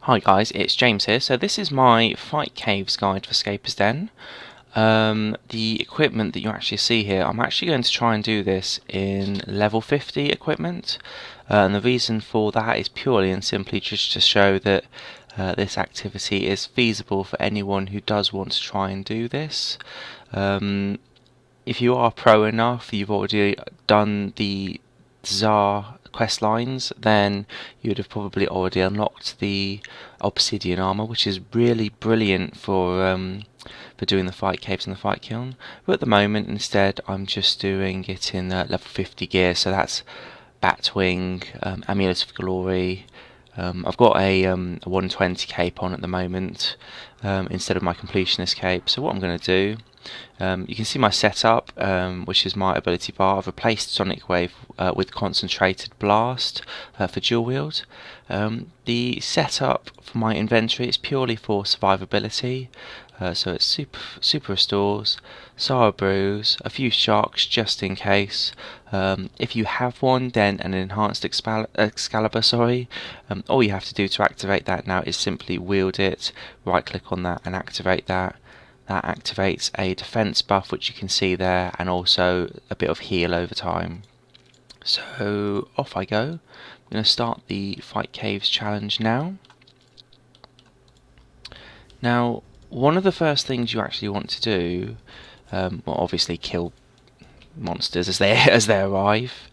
Hi guys, it's James here. So this is my Fight Caves guide for Scaper's Den. The equipment that you actually see here, I'm actually going to try and do this in level 50 equipment. And the reason for that is purely and simply just to show that this activity is feasible for anyone who does want to try and do this. If you are pro enough, you've already done the Tsar quest lines, then you would have probably already unlocked the obsidian armor, which is really brilliant for doing the fight caves and the fight kiln. But at the moment, instead, I'm just doing it in level 50 gear, so that's Batwing, Amulet of Glory. I've got a 120 cape on at the moment instead of my completionist cape. So what I'm going to do, you can see my setup, which is my ability bar. I've replaced Sonic Wave with Concentrated Blast for dual wield. The setup for my inventory is purely for survivability. So it's super restores, sour brews, a few sharks just in case. If you have one, then an enhanced Excalibur. All you have to do to activate that now is simply wield it, right click on that and activate that. That activates a defense buff, which you can see there, and also a bit of heal over time. So off I go. I'm going to start the Fight Caves challenge now. Now, one of the first things you actually want to do, well, obviously kill monsters as they arrive,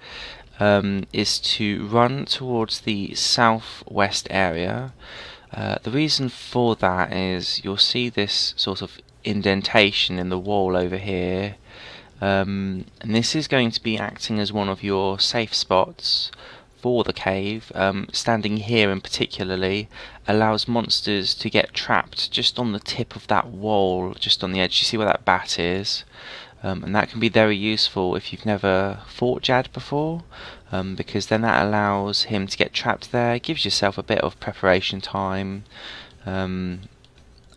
is to run towards the southwest area. The reason for that is you'll see this sort of indentation in the wall over here, and this is going to be acting as one of your safe spots for the cave. Standing here in particularly allows monsters to get trapped just on the tip of that wall, just on the edge. You see where that bat is? And that can be very useful if you've never fought Jad before, because then that allows him to get trapped there, gives yourself a bit of preparation time,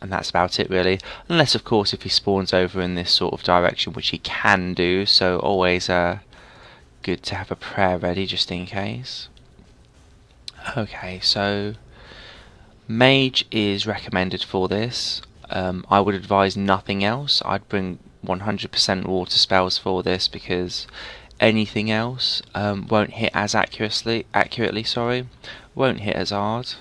and that's about it really. Unless of course if he spawns over in this sort of direction, which he can do, so always good to have a prayer ready just in case. Okay, so Mage is recommended for this. I would advise nothing else. I'd bring 100% water spells for this because anything else won't hit as accurately, won't hit as hard.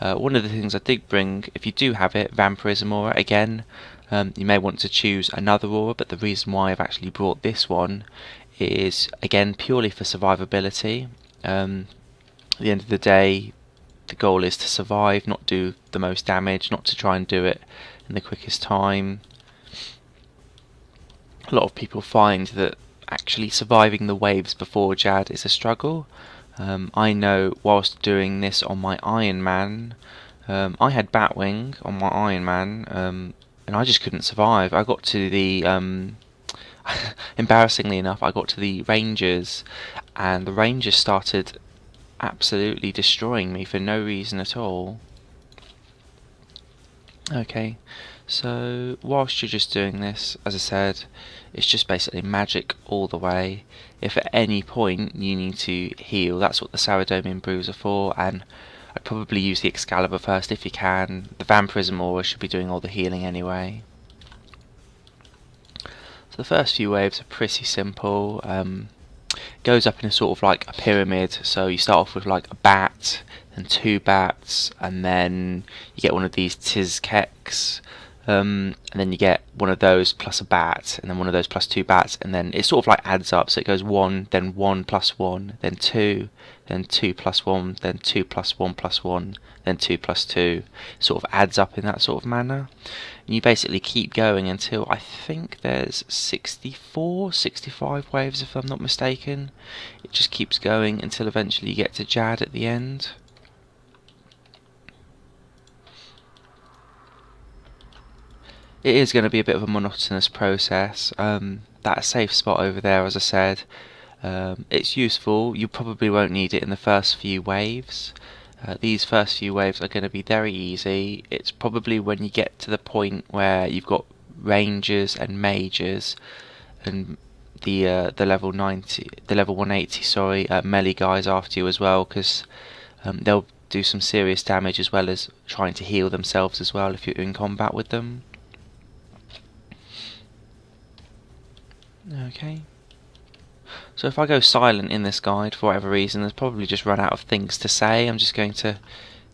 One of the things I did bring, if you do have it, Vampirism Aura again. You may want to choose another aura, but the reason why I've actually brought this one is again purely for survivability. At the end of the day, the goal is to survive, not do the most damage, not to try and do it in the quickest time. A lot of people find that actually surviving the waves before Jad is a struggle. I know whilst doing this on my Iron Man, I had Batwing on my Iron Man, and I just couldn't survive. I got to the embarrassingly enough, I got to the Rangers, and the Rangers started absolutely destroying me for no reason at all. Okay, so whilst you're just doing this, as I said, it's just basically magic all the way. If at any point you need to heal, that's what the Saradomian Brews are for, and I'd probably use the Excalibur first if you can. The Vampirism Aura should be doing all the healing anyway. So the first few waves are pretty simple. Goes up in a sort of like a pyramid, so you start off with like a bat, and two bats, and then you get one of these TzTok-Jad, and then you get one of those plus a bat, and then one of those plus two bats, and then it sort of like adds up, so it goes 1, then 1 plus 1, then 2, then 2 plus 1, then 2 plus 1 plus 1, then 2 plus 2. It sort of adds up in that sort of manner. And you basically keep going until I think there's 64, 65 waves if I'm not mistaken. It just keeps going until eventually you get to Jad at the end. It is going to be a bit of a monotonous process. That safe spot over there, as I said, it's useful. You probably won't need it in the first few waves. These first few waves are going to be very easy. It's probably when you get to the point where you've got rangers and mages and the level 90, the level 180, melee guys after you as well, because they'll do some serious damage, as well as trying to heal themselves as well if you're in combat with them. Okay. So if I go silent in this guide for whatever reason, there's probably just run out of things to say. I'm just going to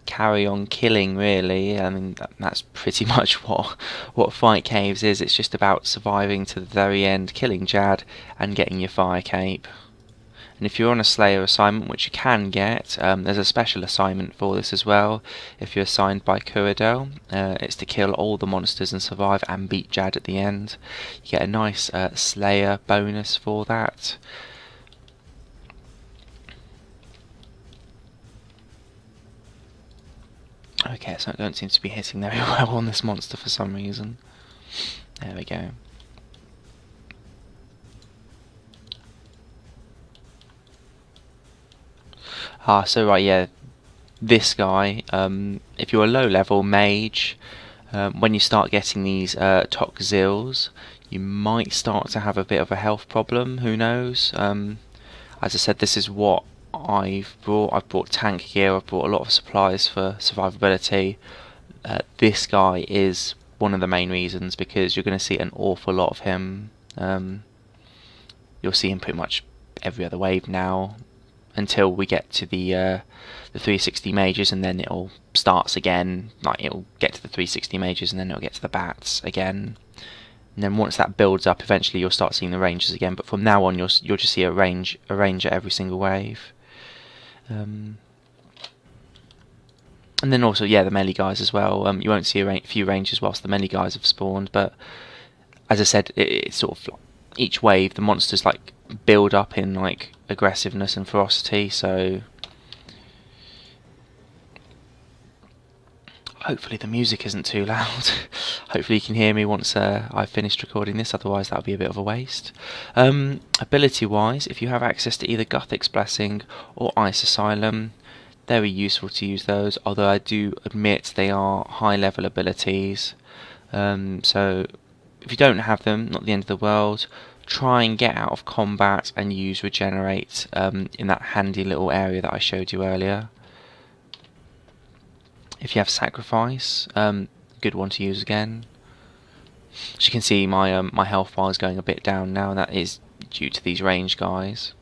carry on killing, really. I mean, that's pretty much what Fight Caves is. It's just about surviving to the very end, killing Jad and getting your fire cape. And if you're on a Slayer assignment, which you can get, there's a special assignment for this as well. If you're assigned by Kuradel, it's to kill all the monsters and survive and beat Jad at the end. You get a nice Slayer bonus for that. Okay, so I don't seem to be hitting very well on this monster for some reason. There we go. So right, yeah, this guy, if you're a low level mage, when you start getting these TzTok-Jad, you might start to have a bit of a health problem, who knows. As I said, this is what I've brought tank gear, I've brought a lot of supplies for survivability. This guy is one of the main reasons, because you're going to see an awful lot of him. You'll see him pretty much every other wave now, until we get to the 360 mages, and then it'll starts again. Like, it'll get to the 360 mages, and then it'll get to the bats again. And then once that builds up, eventually you'll start seeing the rangers again. But from now on, you'll just see a ranger every single wave. And then also, yeah, the melee guys as well. You won't see a few rangers whilst the melee guys have spawned, but as I said, it's sort of each wave the monsters like build up in like aggressiveness and ferocity. So hopefully the music isn't too loud. Hopefully you can hear me once I've finished recording this, otherwise that would be a bit of a waste. Ability wise, if you have access to either Guthix Blessing or Ice Asylum, very useful to use those, although I do admit they are high level abilities. So if you don't have them, not the end of the world. Try and get out of combat and use Regenerate in that handy little area that I showed you earlier. If you have Sacrifice, good one to use again. As you can see, my health bar is going a bit down now, and that is due to these range guys.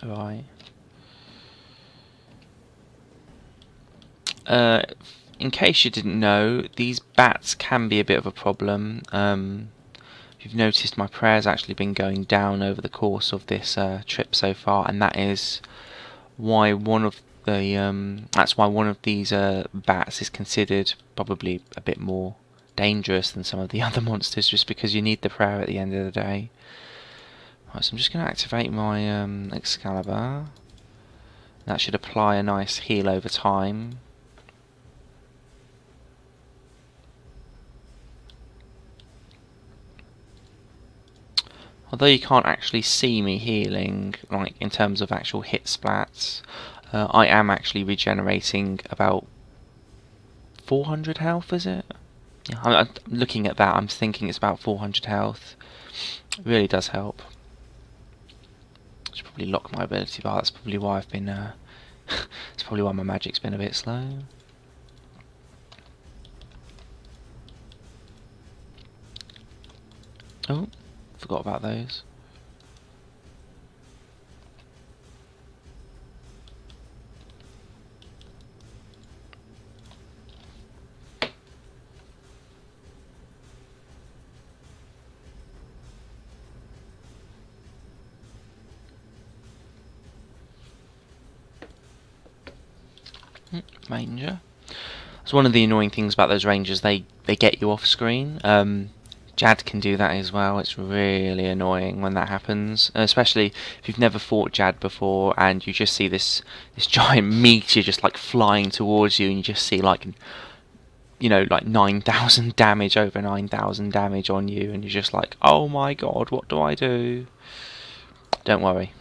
Right. In case you didn't know, these bats can be a bit of a problem. If you've noticed, my prayer's actually been going down over the course of this trip so far, and that is why one of the that's why one of these bats is considered probably a bit more dangerous than some of the other monsters, just because you need the prayer at the end of the day. Right, so I'm just going to activate my Excalibur. That should apply a nice heal over time. Although you can't actually see me healing, like in terms of actual hit splats, I am actually regenerating about 400 health, is it? Yeah, I'm looking at that, I'm thinking it's about 400 health. It really does help. I should probably lock my ability bar, that's probably why I've been, that's probably why my magic's been a bit slow. Oh, forgot about those. Ranger. That's one of the annoying things about those rangers, they get you off screen. Jad can do that as well. It's really annoying when that happens, especially if you've never fought Jad before and you just see this giant meteor just like flying towards you, and you just see like, you know, like 9,000 damage, over 9,000 damage on you, and you're just like, oh my god, what do I do? Don't worry.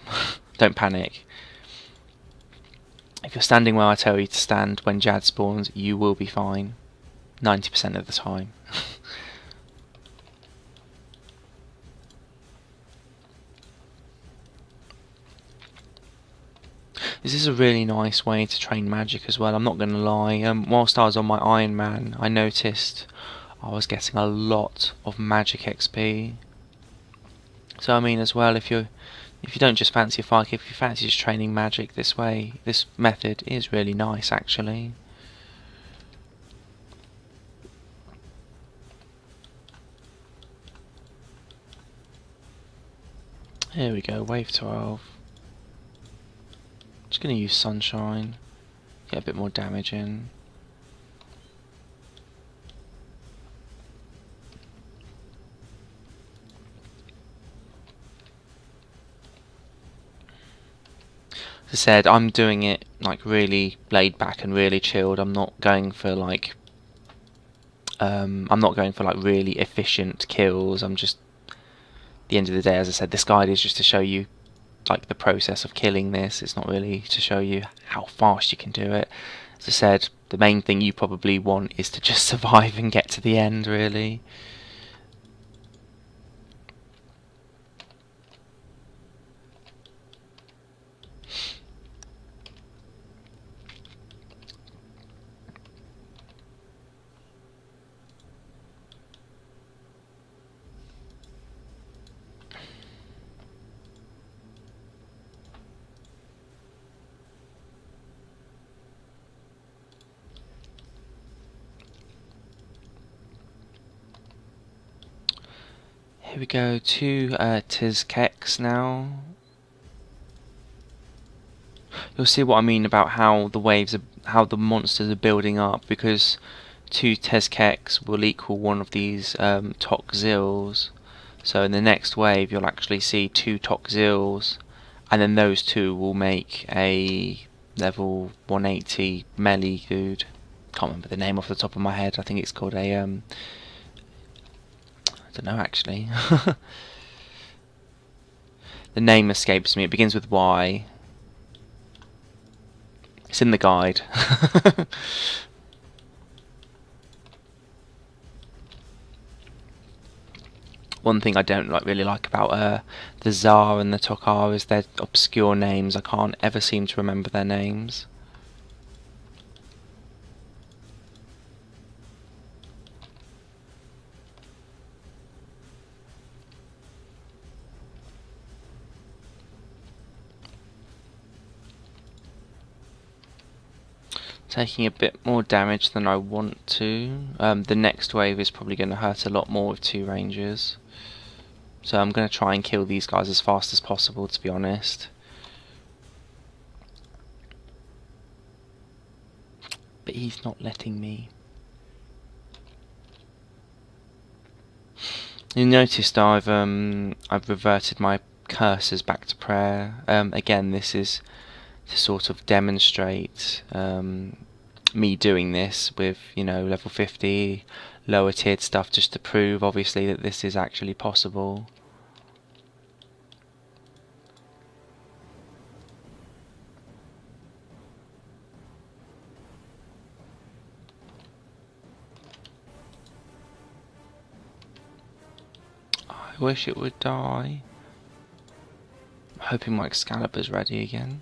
Don't panic. If you're standing where I tell you to stand when Jad spawns, you will be fine. 90% of the time. This is a really nice way to train magic as well, I'm not going to lie. Whilst I was on my Iron Man, I noticed I was getting a lot of magic XP. So I mean as well, if you don't just fancy a fire kick, if you fancy just training magic this way, this method is really nice actually. Here we go, wave 12. Just going to use Sunshine, get a bit more damage in. As I said, I'm doing it like really laid back and really chilled. I'm not going for like really efficient kills. I'm just, at the end of the day, as I said, this guide is just to show you like the process of killing this. It's not really to show you how fast you can do it. As I said, the main thing you probably want is to just survive and get to the end, really. Here we go to TzTok-Jad now. You'll see what I mean about how the waves are, how the monsters are building up, because 2 TzTok-Jads will equal one of these Tok-Zils. So in the next wave you'll actually see 2 Tok-Zils, and then those two will make a level 180 melee dude. Can't remember the name off the top of my head. I think it's called a I don't know actually. The name escapes me. It begins with Y. It's in the guide. One thing I don't really like about the Tsar and the Tok'ar is their obscure names. I can't ever seem to remember their names. Taking a bit more damage than I want to. The next wave is probably going to hurt a lot more with 2 rangers. So I'm going to try and kill these guys as fast as possible, to be honest. But he's not letting me. You noticed I've reverted my cursors back to prayer. Again, this is to sort of demonstrate me doing this with, you know, level 50 lower tiered stuff, just to prove obviously that this is actually possible. I wish it would die. I'm hoping my Excalibur's ready again.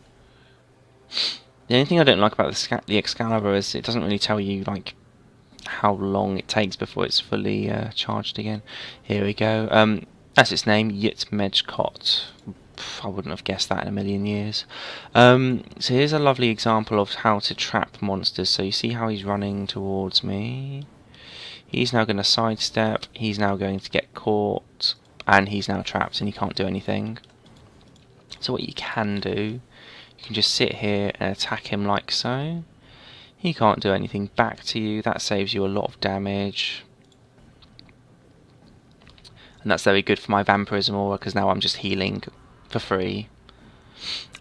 The only thing I don't like about the Excalibur is it doesn't really tell you like how long it takes before it's fully charged again. Here we go. That's its name, Yitmejkot. I wouldn't have guessed that in a million years. So here's a lovely example of how to trap monsters. So you see how he's running towards me. He's now going to sidestep. He's now going to get caught, and he's now trapped, and he can't do anything. So what you can do, you can just sit here and attack him like so. He can't do anything back to you. That saves you a lot of damage. And that's very good for my Vampirism aura, because now I'm just healing for free.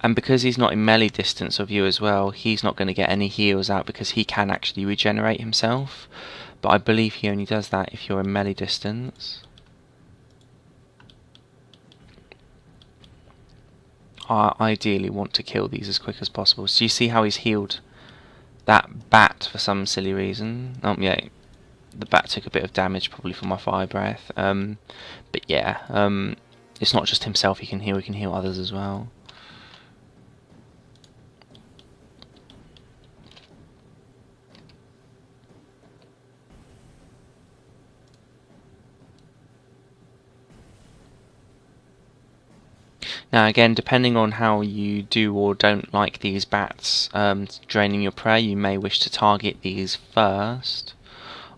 And because he's not in melee distance of you as well, he's not going to get any heals out, because he can actually regenerate himself. But I believe he only does that if you're in melee distance. I ideally want to kill these as quick as possible. So you see how he's healed that bat for some silly reason. Yeah, the bat took a bit of damage probably from my fire breath. But yeah, it's not just himself he can heal others as well. Now again, depending on how you do or don't like these bats draining your prey, you may wish to target these first.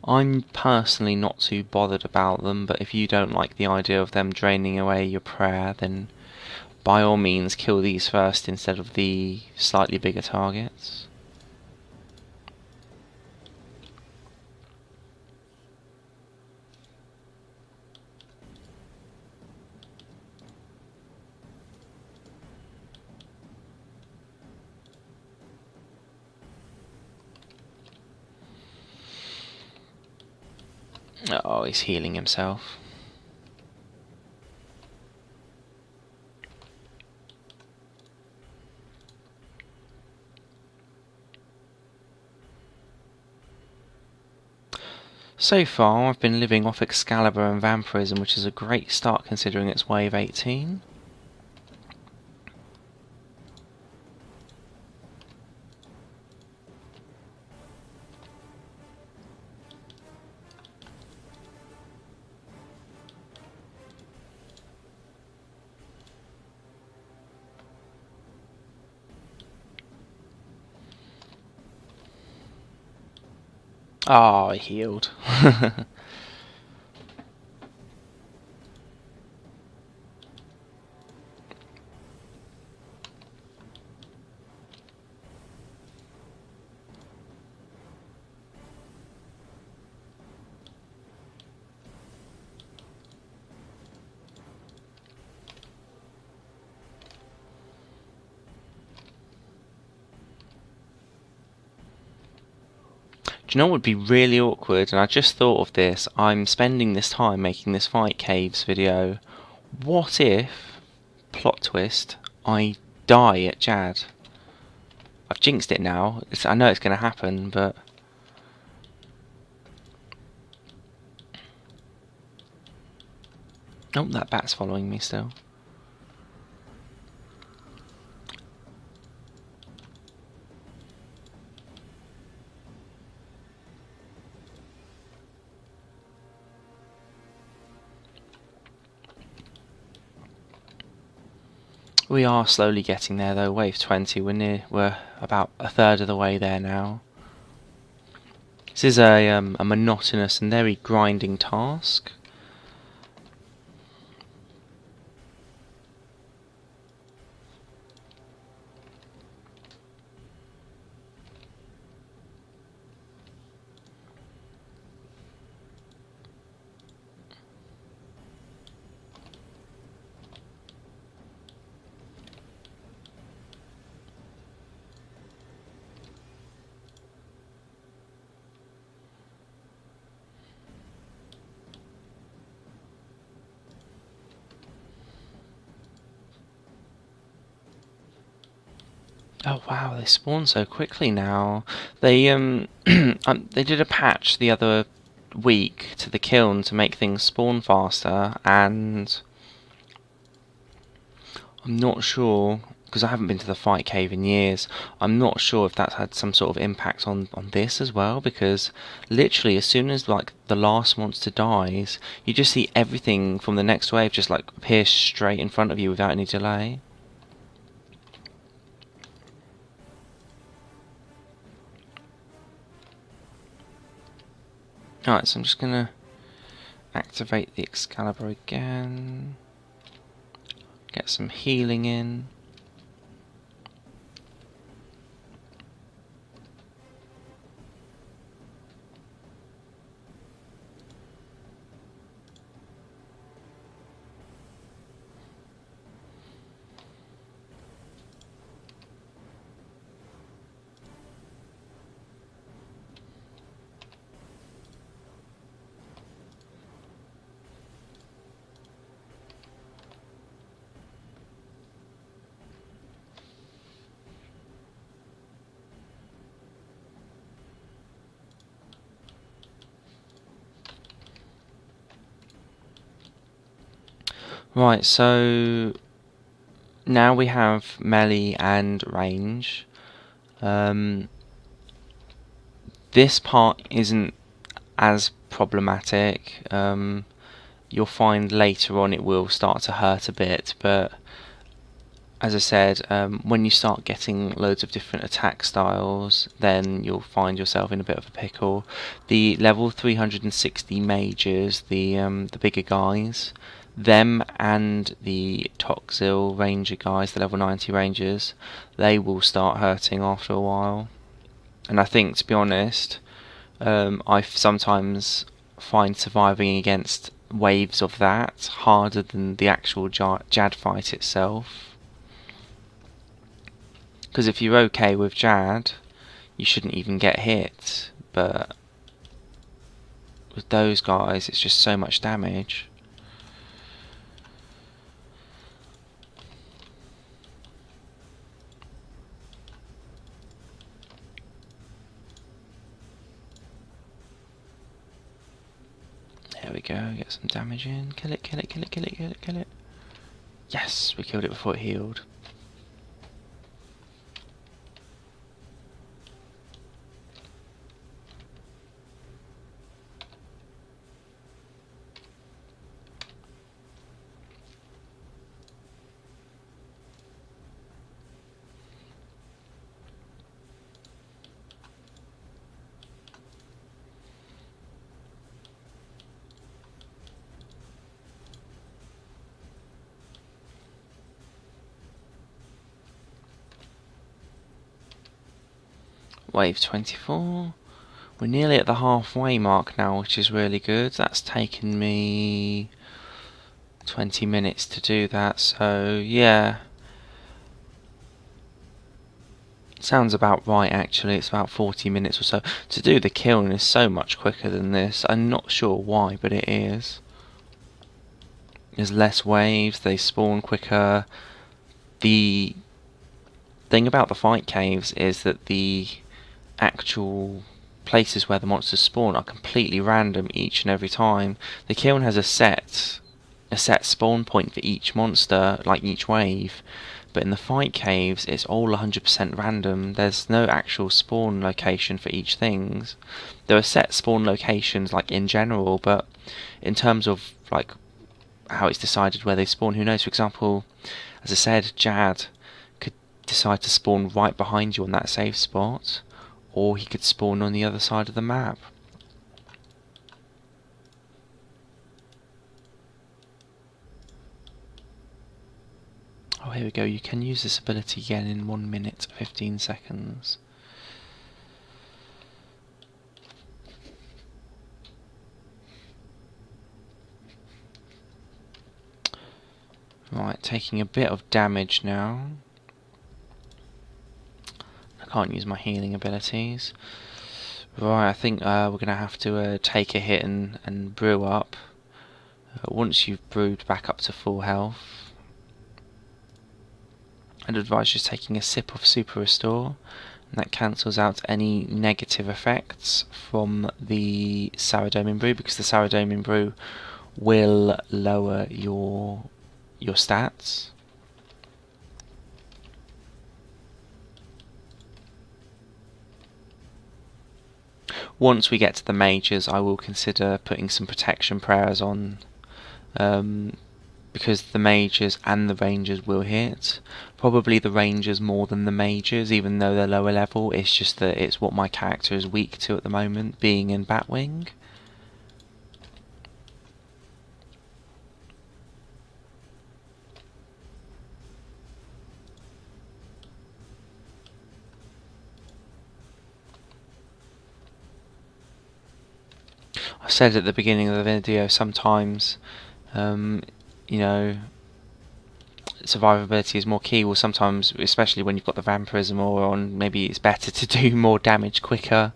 I'm personally not too bothered about them, but if you don't like the idea of them draining away your prey, then by all means kill these first instead of the slightly bigger targets. Oh, he's healing himself. So far, I've been living off Excalibur and Vampirism, which is a great start considering it's wave 18. Oh, I healed. Do you know what would be really awkward? And I just thought of this. I'm spending this time making this Fight Caves video. What if, plot twist, I die at Jad? I've jinxed it now. I know it's going to happen, but... Oh, that bat's following me still. We are slowly getting there though, wave 20, we're about a third of the way there now. This is a monotonous and very grinding task. Oh wow, they spawn so quickly now. They they did a patch the other week to the kiln to make things spawn faster, and I'm not sure, because I haven't been to the Fight Cave in years, I'm not sure if that's had some sort of impact on this as well, because literally as soon as like the last monster dies, you just see everything from the next wave just like appear straight in front of you without any delay. Alright, so I'm just gonna activate the Excalibur again, get some healing in. Right, so now we have melee and range. This part isn't as problematic. You'll find later on it will start to hurt a bit, but as I said, when you start getting loads of different attack styles, then you'll find yourself in a bit of a pickle. The level 360 mages, the bigger guys, them and the Toxil ranger guys, the level 90 rangers, they will start hurting after a while. And I think, to be honest, I sometimes find surviving against waves of that harder than the actual Jad fight itself. Because if you're okay with Jad, you shouldn't even get hit. But with those guys, it's just so much damage. There we go, get some damage in. Kill it, kill it, kill it, kill it, kill it, kill it. Yes, we killed it before it healed. Wave 24. We're nearly at the halfway mark now, which is really good. That's taken me 20 minutes to do that, so yeah. Sounds about right, actually. It's about 40 minutes or so. To do the kiln is so much quicker than this. I'm not sure why, but it is. There's less waves, they spawn quicker. The thing about the fight caves is that the actual places where the monsters spawn are completely random each and every time. The kiln has a set spawn point for each monster, like each wave, but in the fight caves it's all 100% random. There's no actual spawn location for each thing. There are set spawn locations like in general, but in terms of like how it's decided where they spawn, who knows. For example, as I said, Jad could decide to spawn right behind you on that safe spot, or he could spawn on the other side of the map. Oh, here we go. You can use this ability again in 1 minute 15 seconds. Right, taking a bit of damage now. I can't use my healing abilities. Right, I think we're going to have to take a hit and brew up. Once you've brewed back up to full health, I'd advise just taking a sip of Super Restore, and that cancels out any negative effects from the Saradomin Brew, because the Saradomin Brew will lower your stats. Once we get to the mages, I will consider putting some protection prayers on, because the mages and the rangers will hit. Probably the rangers more than the mages, even though they're lower level. It's just that it's what my character is weak to at the moment, being in Batwing. I said at the beginning of the video, sometimes, you know, survivability is more key. Well, sometimes, especially when you've got the vampirism aura on, maybe it's better to do more damage quicker,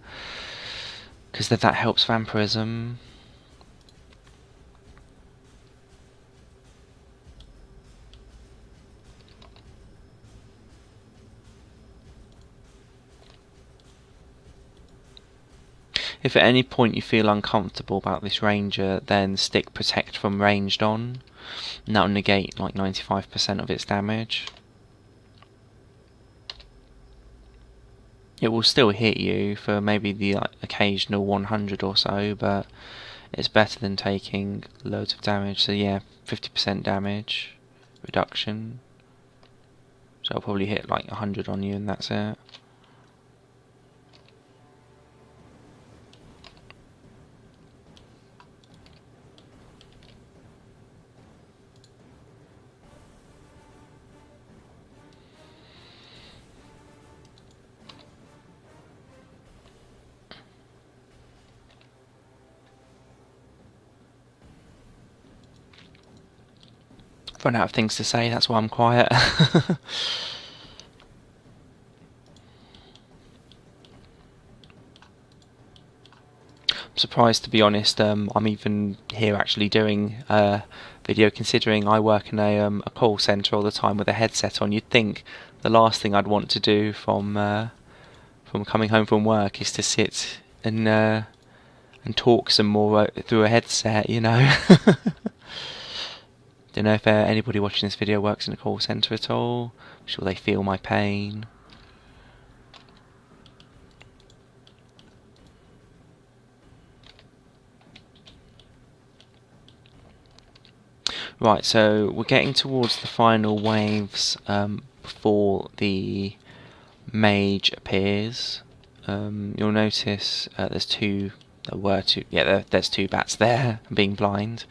because that helps vampirism. If at any point you feel uncomfortable about this ranger, then stick protect from ranged on, and that will negate like 95% of its damage. It will still hit you for maybe the occasional 100 or so, but it's better than taking loads of damage. So yeah, 50% damage reduction. So I'll probably hit like 100 on you and that's it. Run out of things to say, that's why I'm quiet. I'm surprised, to be honest, I'm even here actually doing video, considering I work in a call centre all the time with a headset on. You'd think the last thing I'd want to do from coming home from work is to sit and talk some more through a headset, you know. Don't know if anybody watching this video works in a call centre at all. I'm sure they feel my pain. Right, so we're getting towards the final waves before the mage appears. You'll notice there's two. There's two bats there, being blind.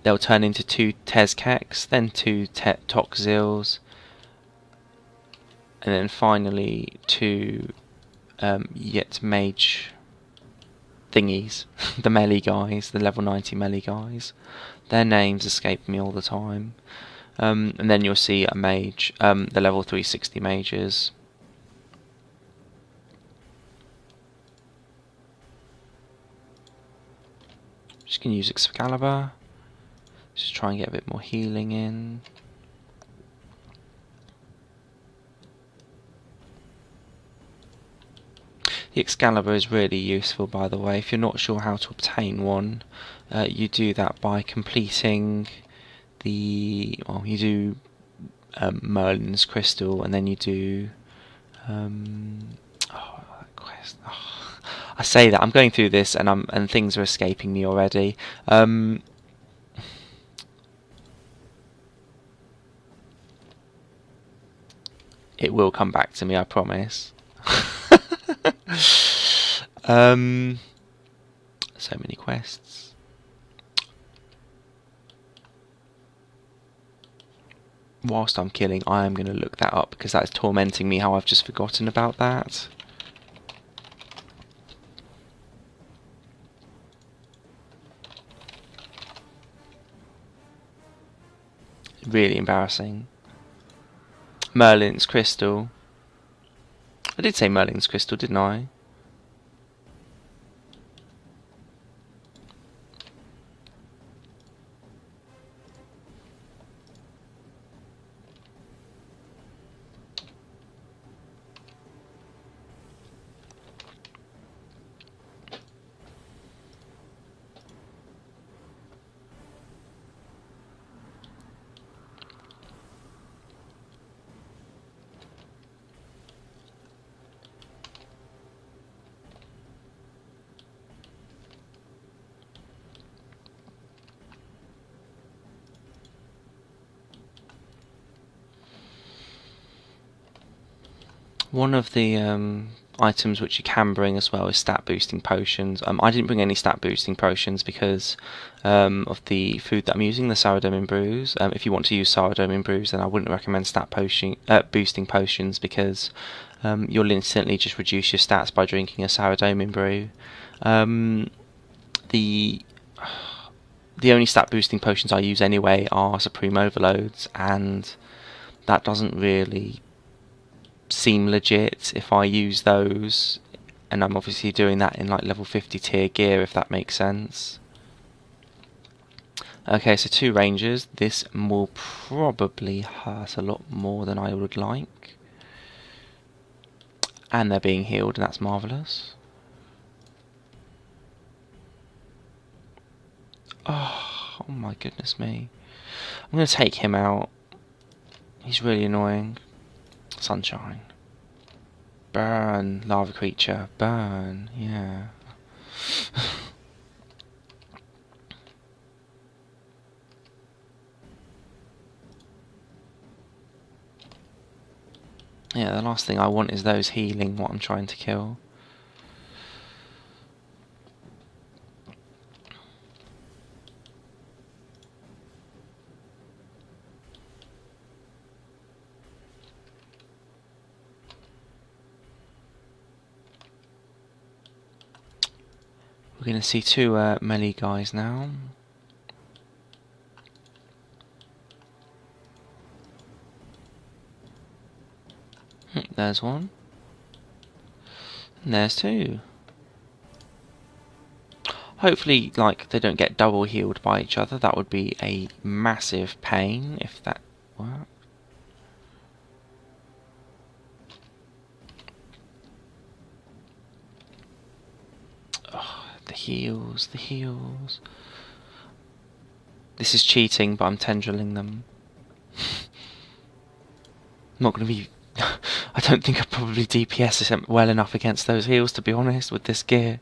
They'll turn into two TzTok-Jads, then two TzTok-Jads, and then finally two yet mage thingies, the melee guys, the level 90 melee guys. Their names escape me all the time. And then you'll see a mage, the level 360 mages. Just gonna use Excalibur. Just try and get a bit more healing in. The Excalibur is really useful, by the way. If you're not sure how to obtain one, you do that by completing you do Merlin's Crystal, and then you do quest. Oh, I say that I'm going through this, and things are escaping me already. It will come back to me, I promise. So many quests. Whilst I'm killing, I am going to look that up, because that is tormenting me how I've just forgotten about that. Really embarrassing. Merlin's Crystal. I did say Merlin's Crystal, didn't I? One of the items which you can bring as well is stat boosting potions. I didn't bring any stat boosting potions because of the food that I'm using, the sourdough brews. If you want to use sourdough brews, then I wouldn't recommend boosting potions, because you'll instantly just reduce your stats by drinking a sourdough brew. The only stat boosting potions I use anyway are Supreme Overloads, and that doesn't really seem legit if I use those, and I'm obviously doing that in like level 50 tier gear, if that makes sense. Okay, so two rangers. This will probably hurt a lot more than I would like, and they're being healed, and that's marvellous. Oh my goodness me. I'm going to take him out. He's really annoying. Sunshine. Burn, lava creature. Burn, yeah. Yeah, the last thing I want is those healing what I'm trying to kill. We're going to see two melee guys now. There's one. And there's two. Hopefully, like, they don't get double healed by each other. That would be a massive pain if that worked. Oh, the heals, the heals. This is cheating, but I'm tendriling them. I'm not going to be... I don't think I probably DPS well enough against those heals, to be honest, with this gear.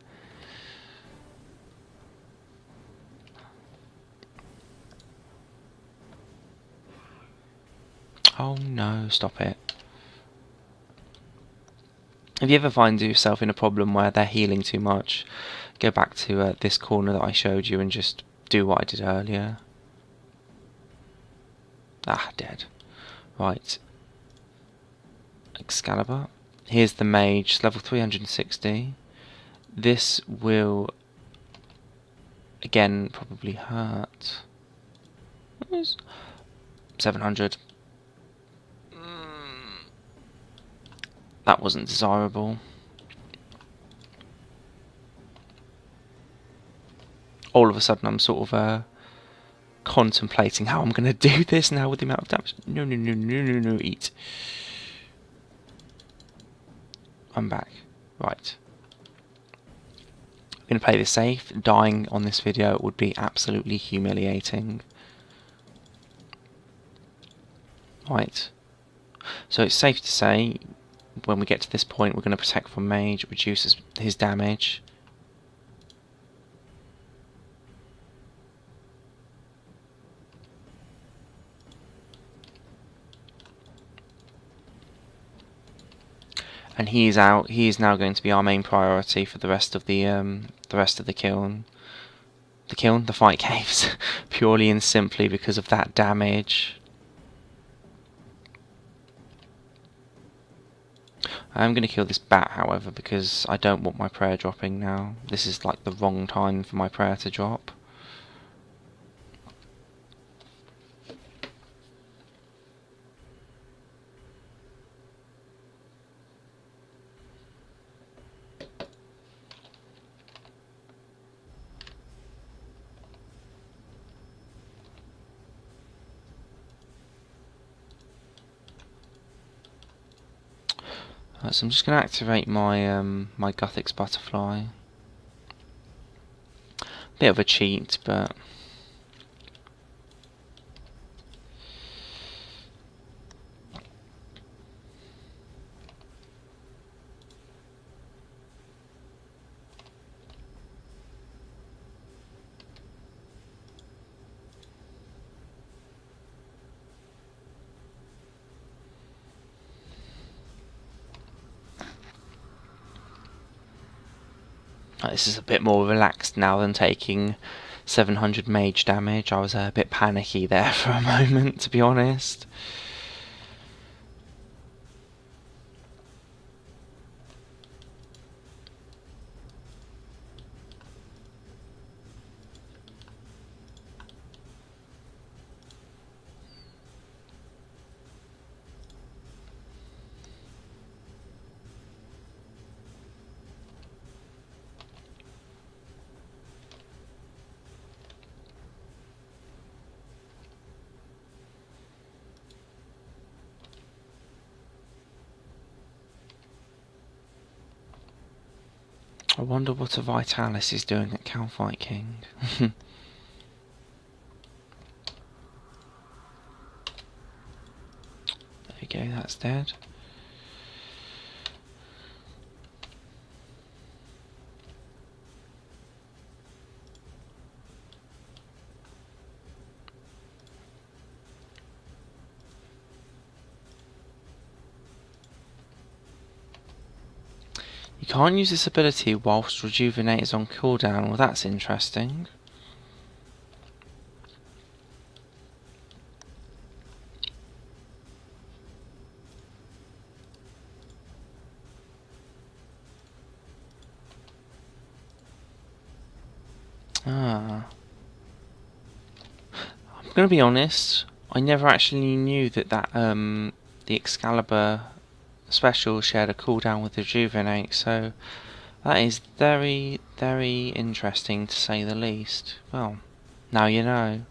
Oh no, stop it. If you ever find yourself in a problem where they're healing too much, go back to this corner that I showed you and just do what I did earlier. Ah, dead. Right. Excalibur. Here's the mage, level 360. This will, again, probably hurt. 700. That wasn't desirable. All of a sudden I'm sort of contemplating how I'm going to do this now with the amount of damage. No, no, no, no, no, no, eat. I'm back. Right. I'm going to play this safe. Dying on this video would be absolutely humiliating. Right. So it's safe to say, when we get to this point, we're going to protect from mage, reduces his damage. And he is out. He is now going to be our main priority for the rest of the kiln. The kiln, the fight caves, purely and simply because of that damage. I'm going to kill this bat, however, because I don't want my prayer dropping now. This is like the wrong time for my prayer to drop. So I'm just going to activate my my Guthix butterfly. Bit of a cheat, but this is a bit more relaxed now than taking 700 mage damage. I was a bit panicky there for a moment, to be honest. I wonder what a Vitalis is doing at Calfight King. There we go, that's dead. You can't use this ability whilst Rejuvenate is on cooldown. Well, that's interesting. Ah. I'm gonna be honest, I never actually knew that the Excalibur special shared a cooldown with Rejuvenate, so that is very, very interesting to say the least. Well, now you know.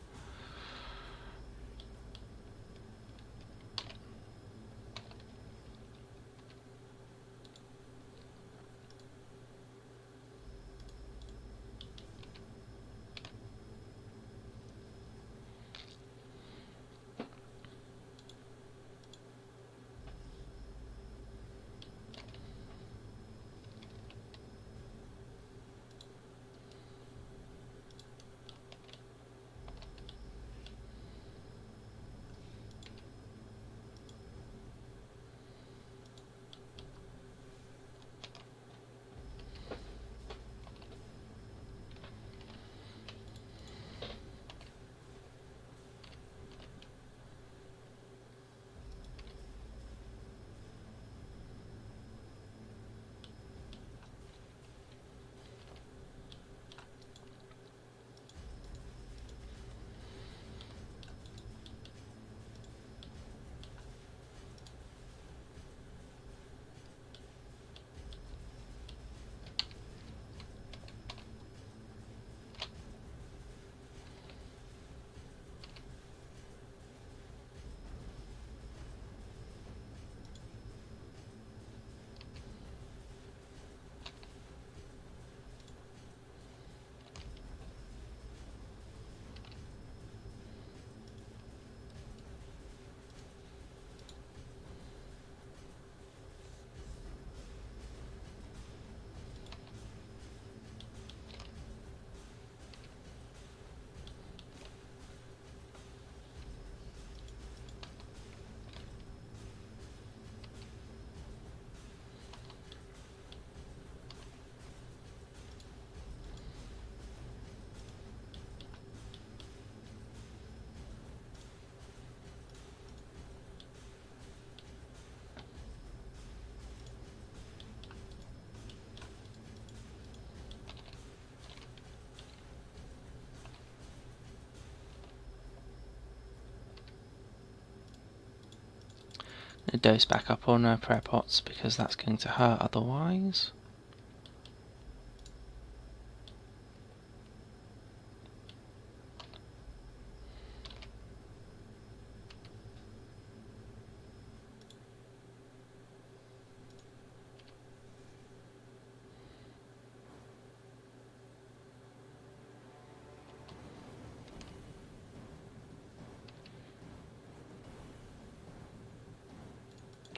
Dose back up on prayer pots because that's going to hurt otherwise.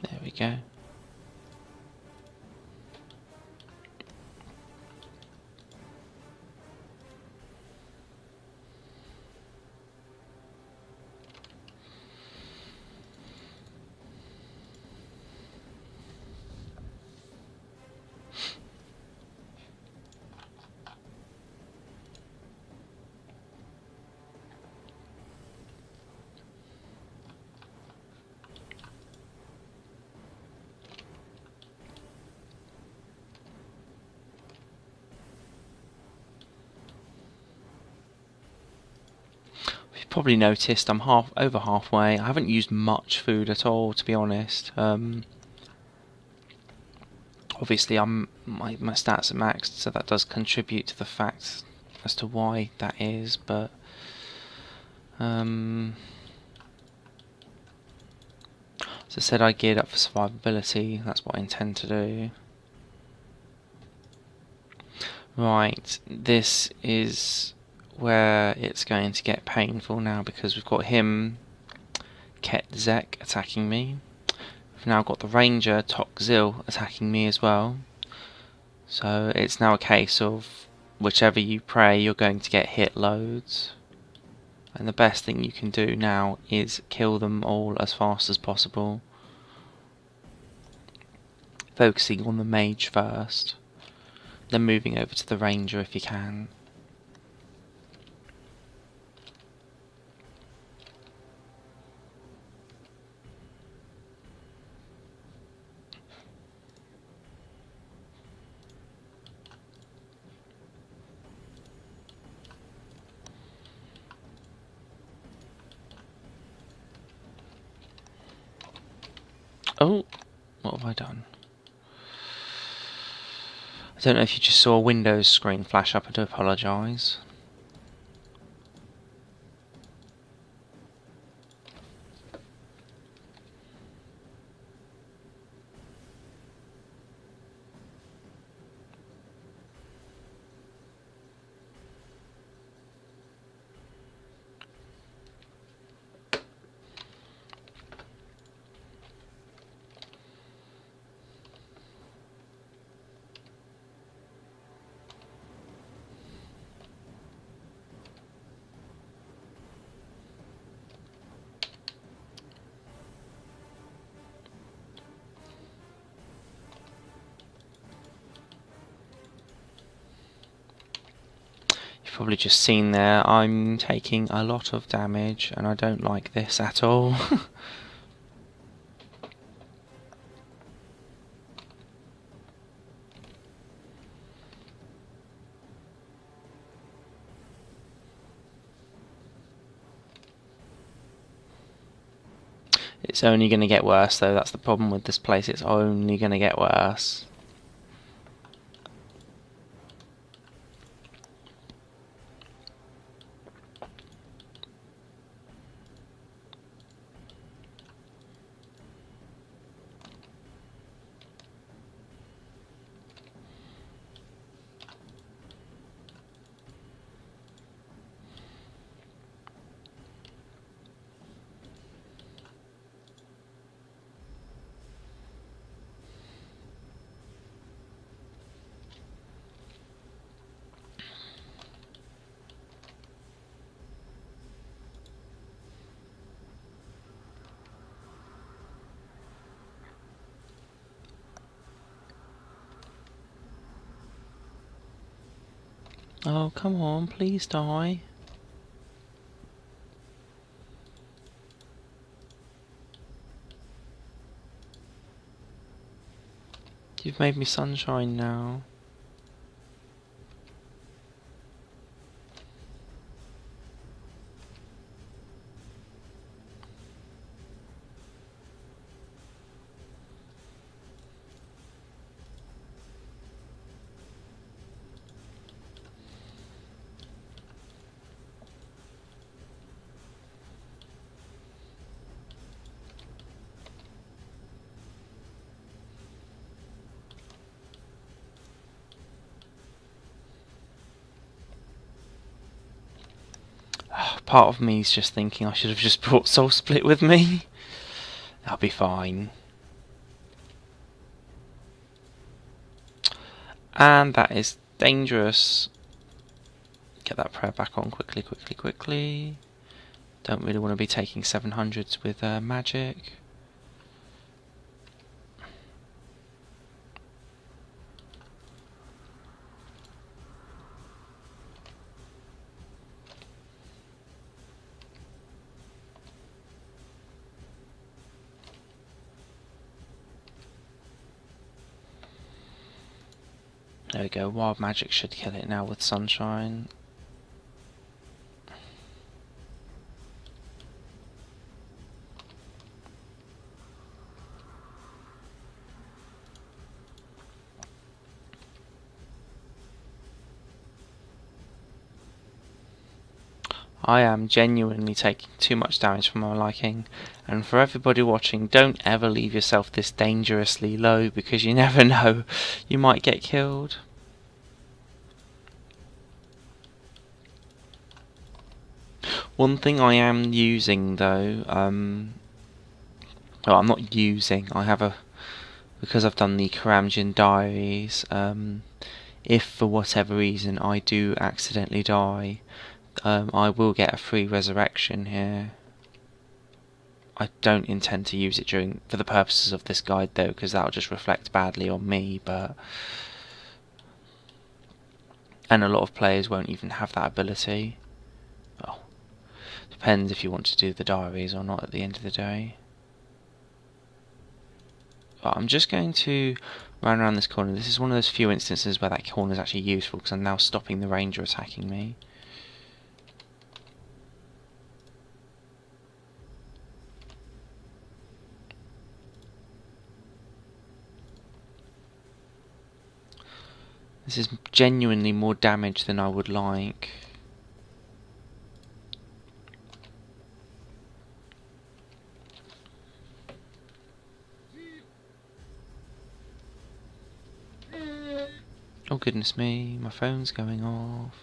There we go. You've probably noticed I'm over halfway. I haven't used much food at all, to be honest. Obviously, my stats are maxed, so that does contribute to the fact as to why that is. But as I said, I geared up for survivability. That's what I intend to do. Right, this is where it's going to get painful now because we've got him, TzTok-Jad, attacking me. We've now got the ranger, TzTok-Jad, attacking me as well. So it's now a case of whichever you pray, you're going to get hit loads. And the best thing you can do now is kill them all as fast as possible. focusing on the mage first, then moving over to the ranger if you can. Oh, what have I done? I don't know if you just saw a Windows screen flash up, I do apologise. Probably just seen there, I'm taking a lot of damage and I don't like this at all. It's only going to get worse though, that's the problem with this place, it's only going to get worse. Oh, come on, please die. You've made me sunshine now. Part of me is just thinking I should have just brought Soul Split with me. That'll be fine. And that is dangerous. Get that prayer back on quickly, quickly, quickly. Don't really want to be taking 700s with magic. There we go, wild magic should kill it now with sunshine. I am genuinely taking too much damage for my liking, and for everybody watching, don't ever leave yourself this dangerously low because you never know, you might get killed. One thing I am using though, well, I'm not using, I have because I've done the Karamjin diaries, if for whatever reason I do accidentally die, I will get a free resurrection here. I don't intend to use it for the purposes of this guide though, because that'll just reflect badly on me. And a lot of players won't even have that ability. Well, depends if you want to do the diaries or not at the end of the day. But I'm just going to run around this corner. This is one of those few instances where that corner is actually useful, because I'm now stopping the ranger attacking me. This is genuinely more damage than I would like. Oh goodness me, my phone's going off.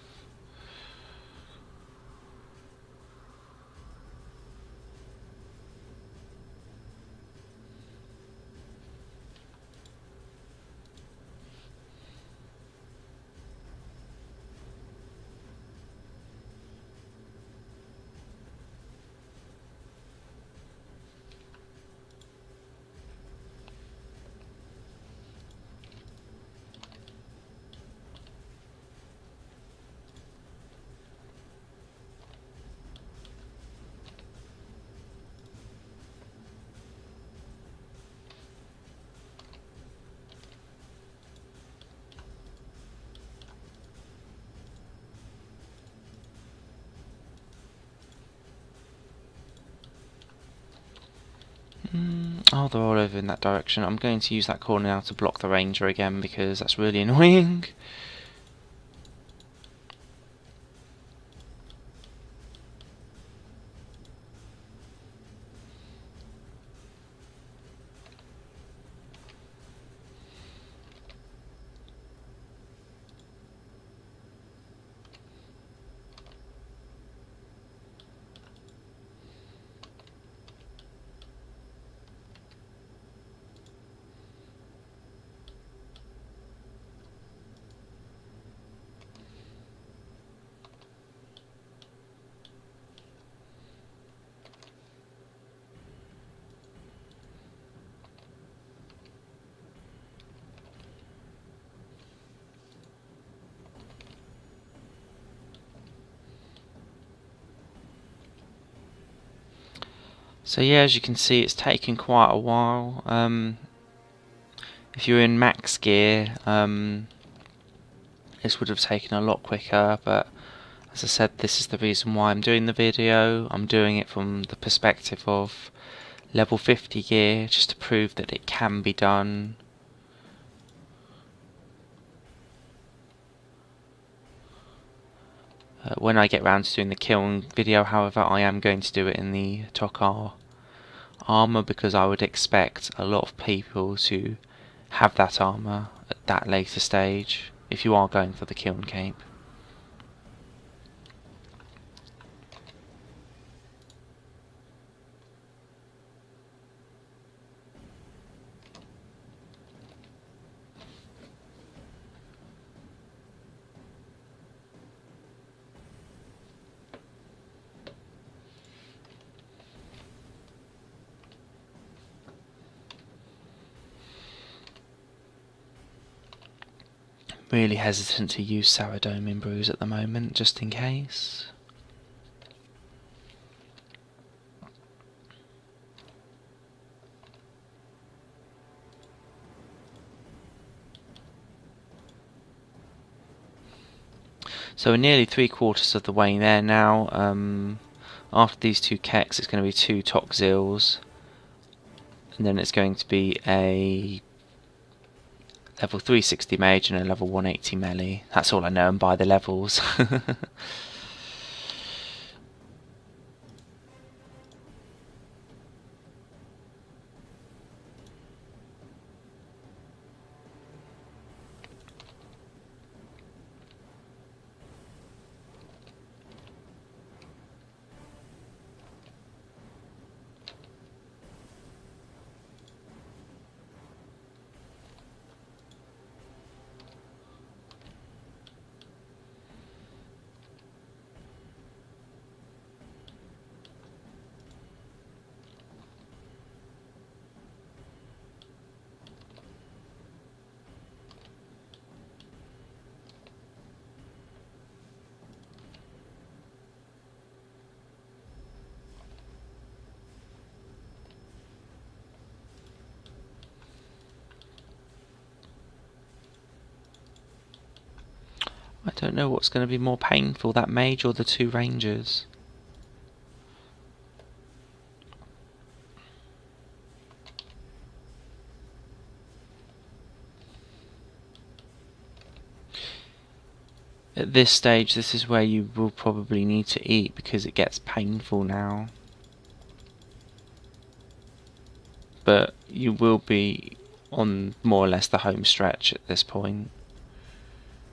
Oh, they're all over in that direction. I'm going to use that corner now to block the ranger again, because that's really annoying. So yeah, as you can see, it's taken quite a while. If you're in max gear, this would have taken a lot quicker, but as I said, this is the reason why I'm doing the video. I'm doing it from the perspective of level 50 gear, just to prove that it can be done. When I get round to doing the kiln video, however, I am going to do it in the TzTok-Jad armour, because I would expect a lot of people to have that armour at that later stage, if you are going for the kiln cape. Really hesitant to use Sourdome in brews at the moment, just in case. So we're nearly 3/4 of the way there now. After these two keks, it's going to be 2 Tok-Zils, and then it's going to be a level 360 mage and a level 180 melee. That's all I know, and by the levels. Don't know what's going to be more painful, that mage or the two rangers. At this stage, this is where you will probably need to eat because it gets painful now. But you will be on more or less the home stretch at this point.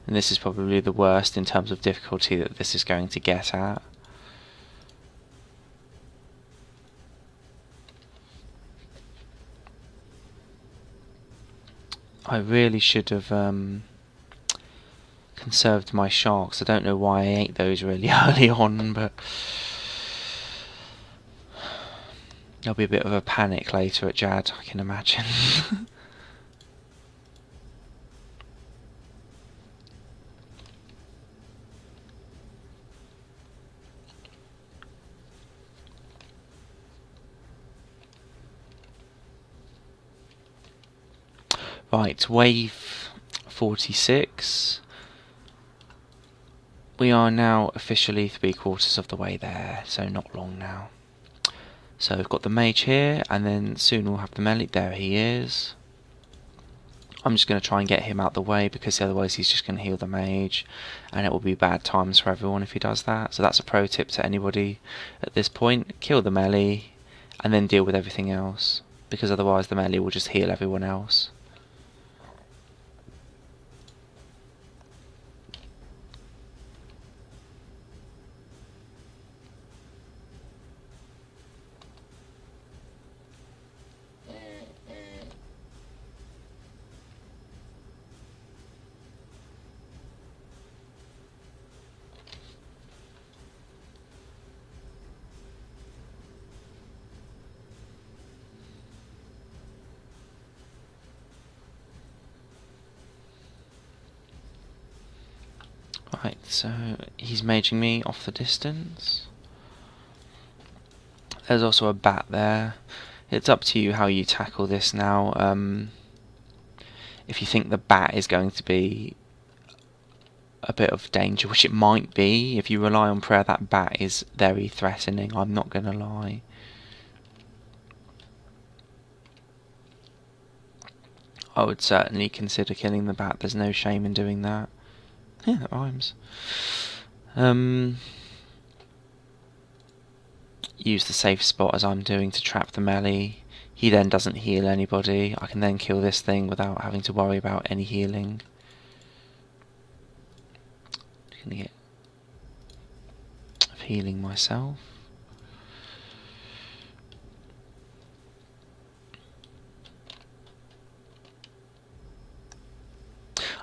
And this is probably the worst in terms of difficulty that this is going to get at. I really should have conserved my sharks. I don't know why I ate those really early on, but there'll be a bit of a panic later at Jad, I can imagine. Right, wave 46. We are now officially 3/4 of the way there, so not long now. So we've got the mage here, and then soon we'll have the melee. There he is. I'm just going to try and get him out the way, because otherwise he's just going to heal the mage, and it will be bad times for everyone if he does that. So that's a pro tip to anybody at this point. Kill the melee, and then deal with everything else, because otherwise the melee will just heal everyone else. Right, so he's maging me off the distance. There's also a bat there. It's up to you how you tackle this now. If you think the bat is going to be a bit of danger, which it might be, if you rely on prayer, that bat is very threatening, I'm not going to lie. I would certainly consider killing the bat, there's no shame in doing that. Yeah, that rhymes. Use the safe spot as I'm doing to trap the melee. He then doesn't heal anybody. I can then kill this thing without having to worry about any healing. Just gonna get healing myself.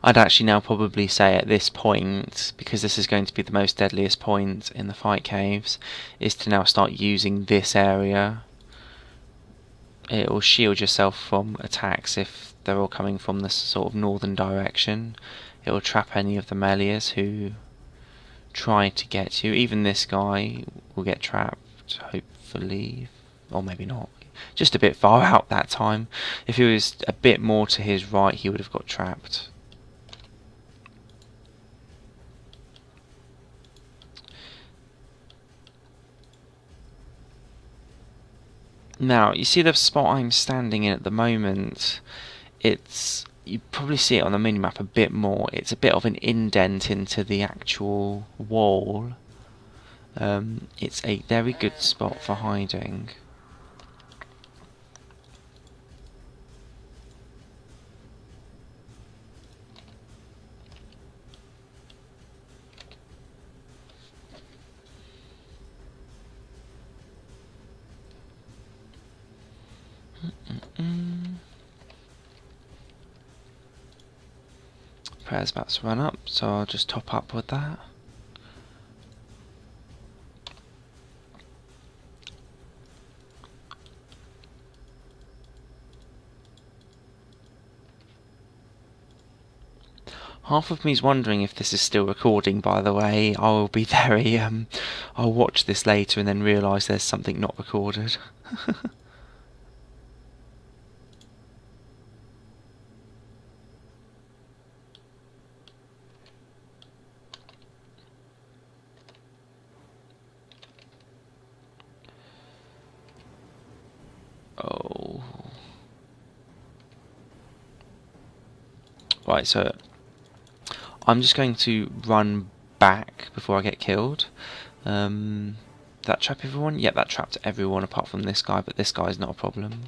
I'd actually now probably say at this point, because this is going to be the most deadliest point in the fight caves, is to now start using this area. It will shield yourself from attacks if they're all coming from this sort of northern direction. It will trap any of the melees who try to get you. Even this guy will get trapped, hopefully, or maybe not. Just a bit far out that time. If he was a bit more to his right, he would have got trapped. Now, you see the spot I'm standing in at the moment, you probably see it on the minimap a bit more, it's a bit of an indent into the actual wall. It's a very good spot for hiding. Prayer's about to run up, so I'll just top up with that. Half of me's wondering if this is still recording, by the way. I will be very, I'll watch this later and then realise there's something not recorded. Oh. Right, so I'm just going to run back before I get killed. That trap everyone? Yep, that trapped everyone apart from this guy, but this guy's not a problem.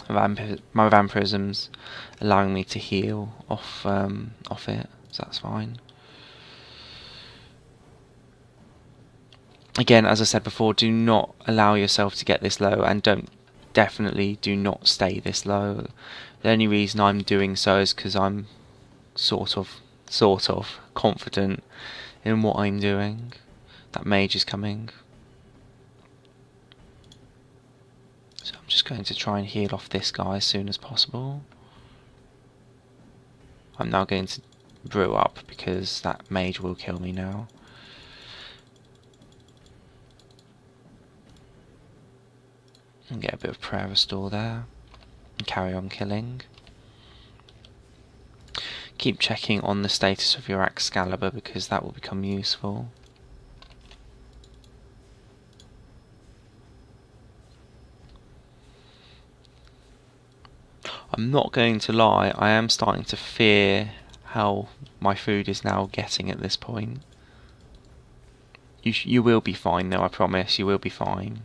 My vampirism's allowing me to heal off it, so that's fine. Again, as I said before, do not allow yourself to get this low, and definitely do not stay this low. The only reason I'm doing so is because I'm sort of confident in what I'm doing. That mage is coming. So I'm just going to try and heal off this guy as soon as possible. I'm now going to brew up because that mage will kill me now. And get a bit of prayer restore there. And carry on killing. Keep checking on the status of your Excalibur because that will become useful. I'm not going to lie, I am starting to fear how my food is now getting at this point. You will be fine though, I promise, you will be fine.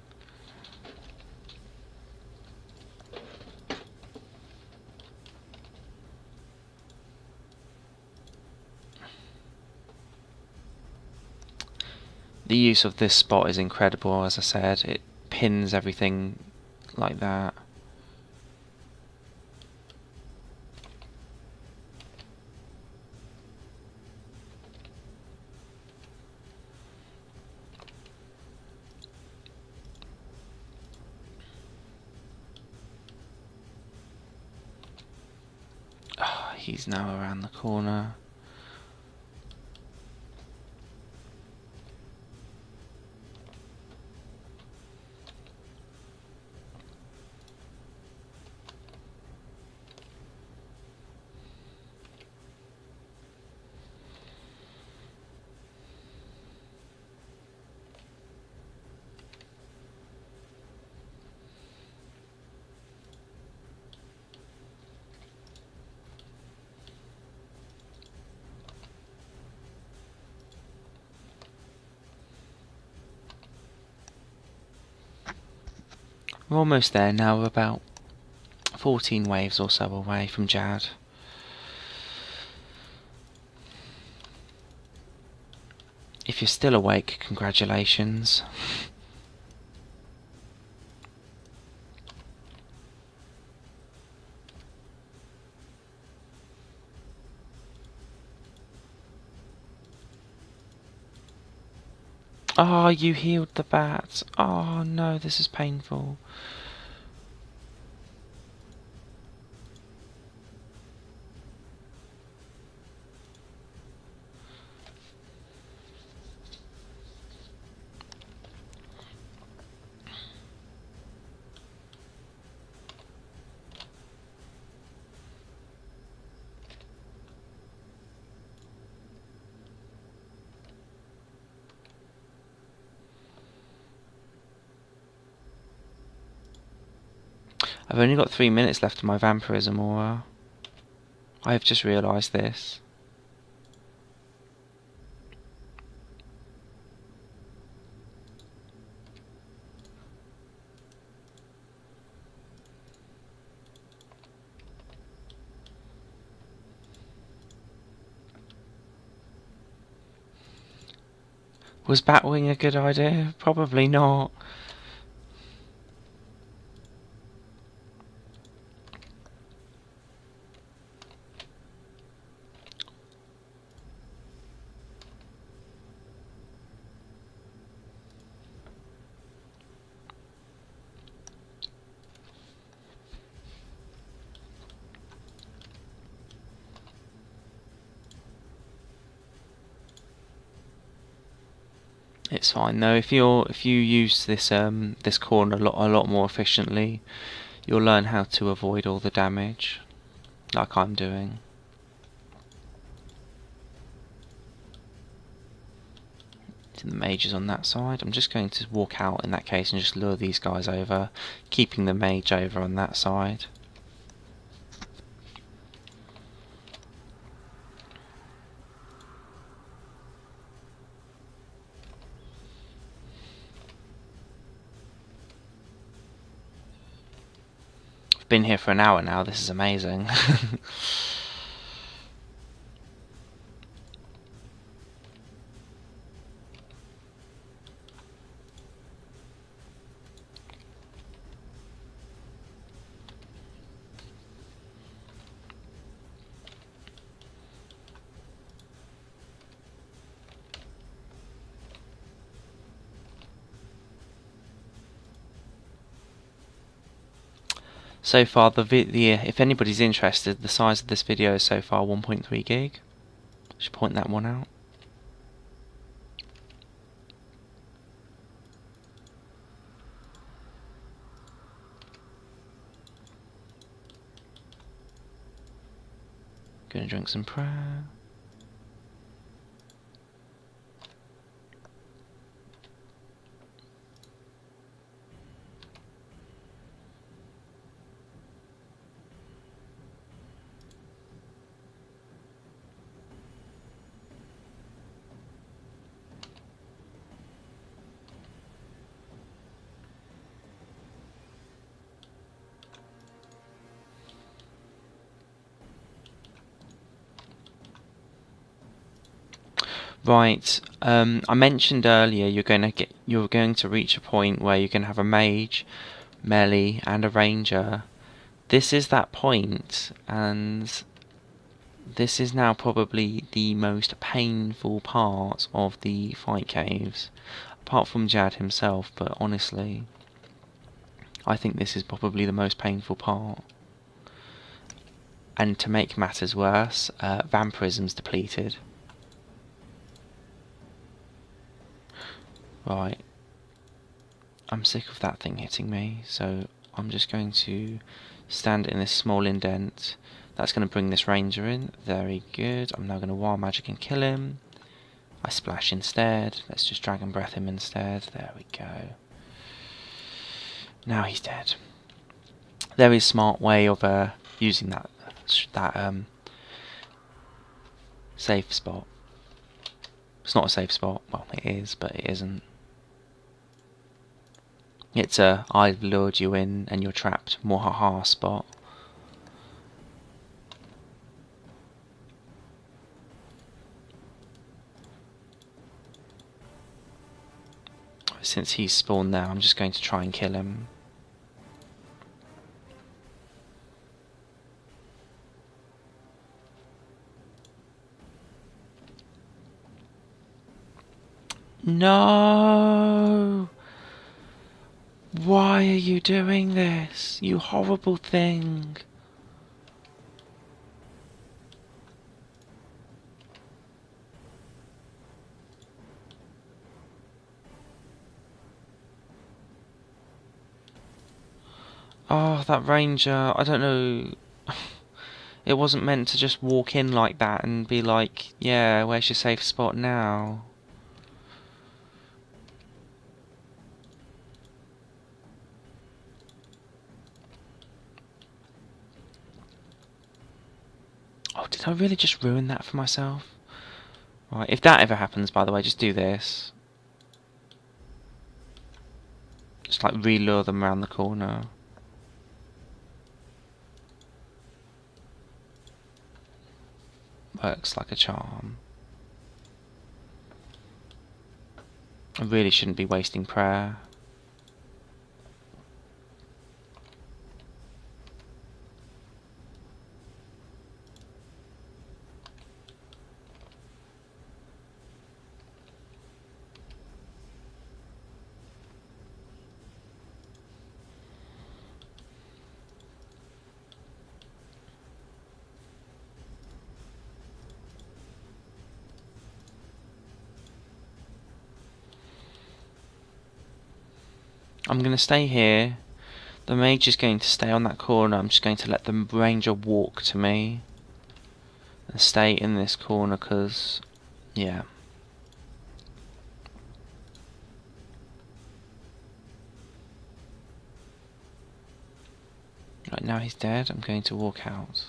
The use of this spot is incredible, as I said, it pins everything like that. Oh, he's now around the corner. We're almost there now, we're about 14 waves or so away from Jad. If you're still awake, congratulations. Oh, you healed the bat. Oh no, this is painful. I've only got 3 minutes left of my vampirism aura. I have just realised this. Was Batwing a good idea? Probably not. It's fine though. If you use this this corner a lot more efficiently, you'll learn how to avoid all the damage, like I'm doing. The mage is on that side. I'm just going to walk out in that case and just lure these guys over, keeping the mage over on that side. I've been here for an hour now, this is amazing. So far, if anybody's interested, the size of this video is so far 1.3 gig. Should point that one out. Gonna drink some prayer. Right, I mentioned earlier you're going to reach a point where you can have a mage, melee, and a ranger. This is that point, and this is now probably the most painful part of the fight caves, apart from Jad himself. But honestly, I think this is probably the most painful part. And to make matters worse, vampirism's depleted. Right, I'm sick of that thing hitting me, so I'm just going to stand in this small indent. That's going to bring this ranger in. Very good. I'm now going to wild magic and kill him. I splash instead. Let's just dragon breath him instead. There we go. Now he's dead. Very smart way of using that safe spot. It's not a safe spot. Well, it is, but it isn't. It's a I've lured you in and you're trapped, more haha spot. Since he's spawned there, I'm just going to try and kill him. No! Why are you doing this, you horrible thing? Oh, that ranger, I don't know. It wasn't meant to just walk in like that and be like, yeah, where's your safe spot now? Oh, did I really just ruin that for myself? Right, if that ever happens, by the way, just do this. Just like re-lure them around the corner. Works like a charm. I really shouldn't be wasting prayer. I'm going to stay here. The mage is going to stay on that corner. I'm just going to let the ranger walk to me. And stay in this corner because, yeah. Right, now he's dead, I'm going to walk out.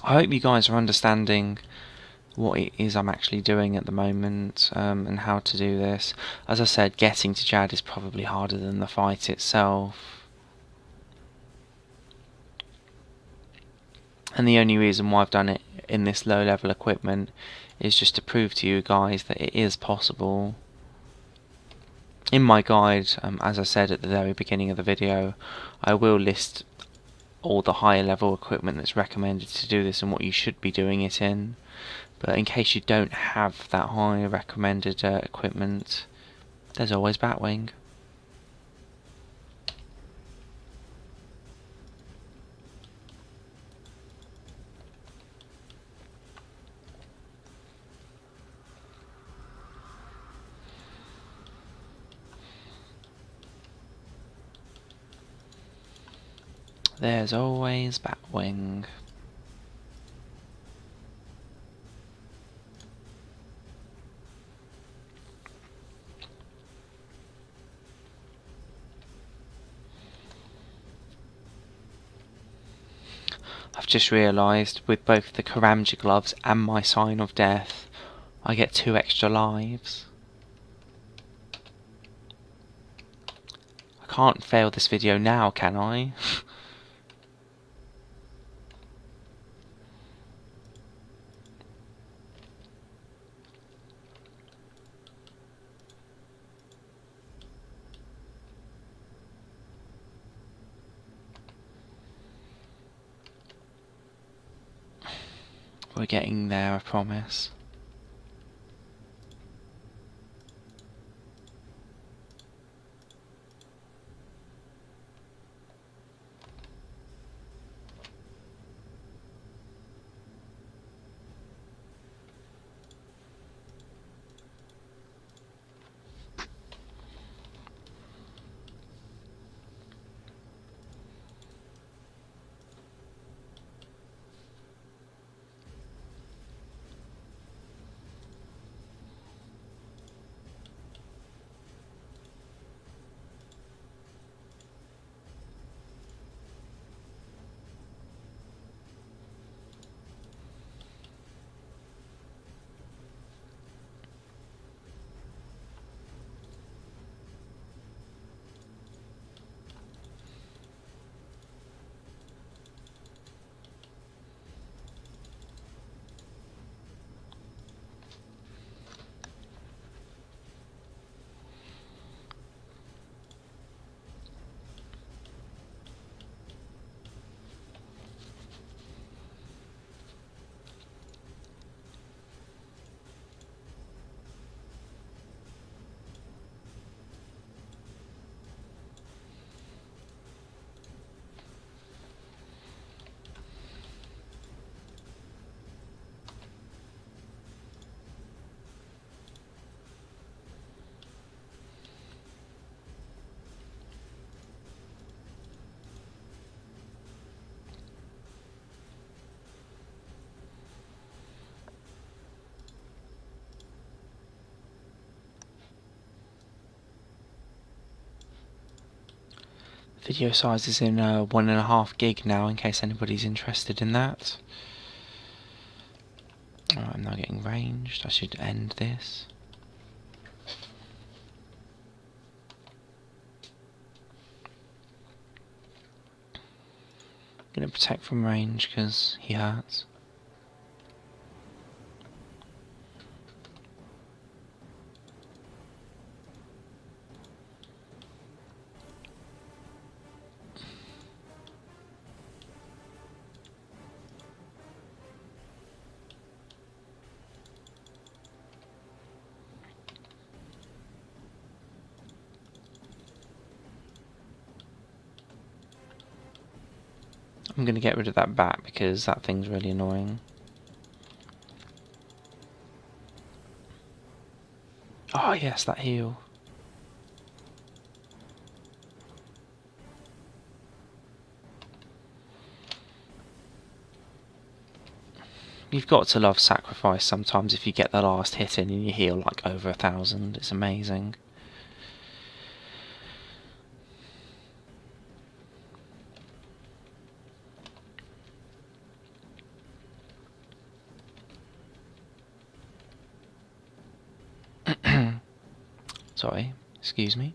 I hope you guys are understanding what it is I'm actually doing at the moment, and how to do this. As I said, getting to Jad is probably harder than the fight itself. And the only reason why I've done it in this low level equipment is just to prove to you guys that it is possible. In my guide, as I said at the very beginning of the video, I will list all the higher level equipment that's recommended to do this and what you should be doing it in. But in case you don't have that high recommended equipment, there's always Batwing. There's always Batwing. I've just realised with both the Karamja gloves and my sign of death, I get 2 extra lives. I can't fail this video now, can I? We're getting there, I promise. Video size is in 1.5 gig now, in case anybody's interested in that. Alright, I'm now getting ranged. I should end this. Gonna protect from range because he hurts. I'm going to get rid of that bat because that thing's really annoying. Oh yes, that heal. You've got to love sacrifice sometimes if you get the last hit in and you heal like over 1,000. It's amazing. Sorry, excuse me.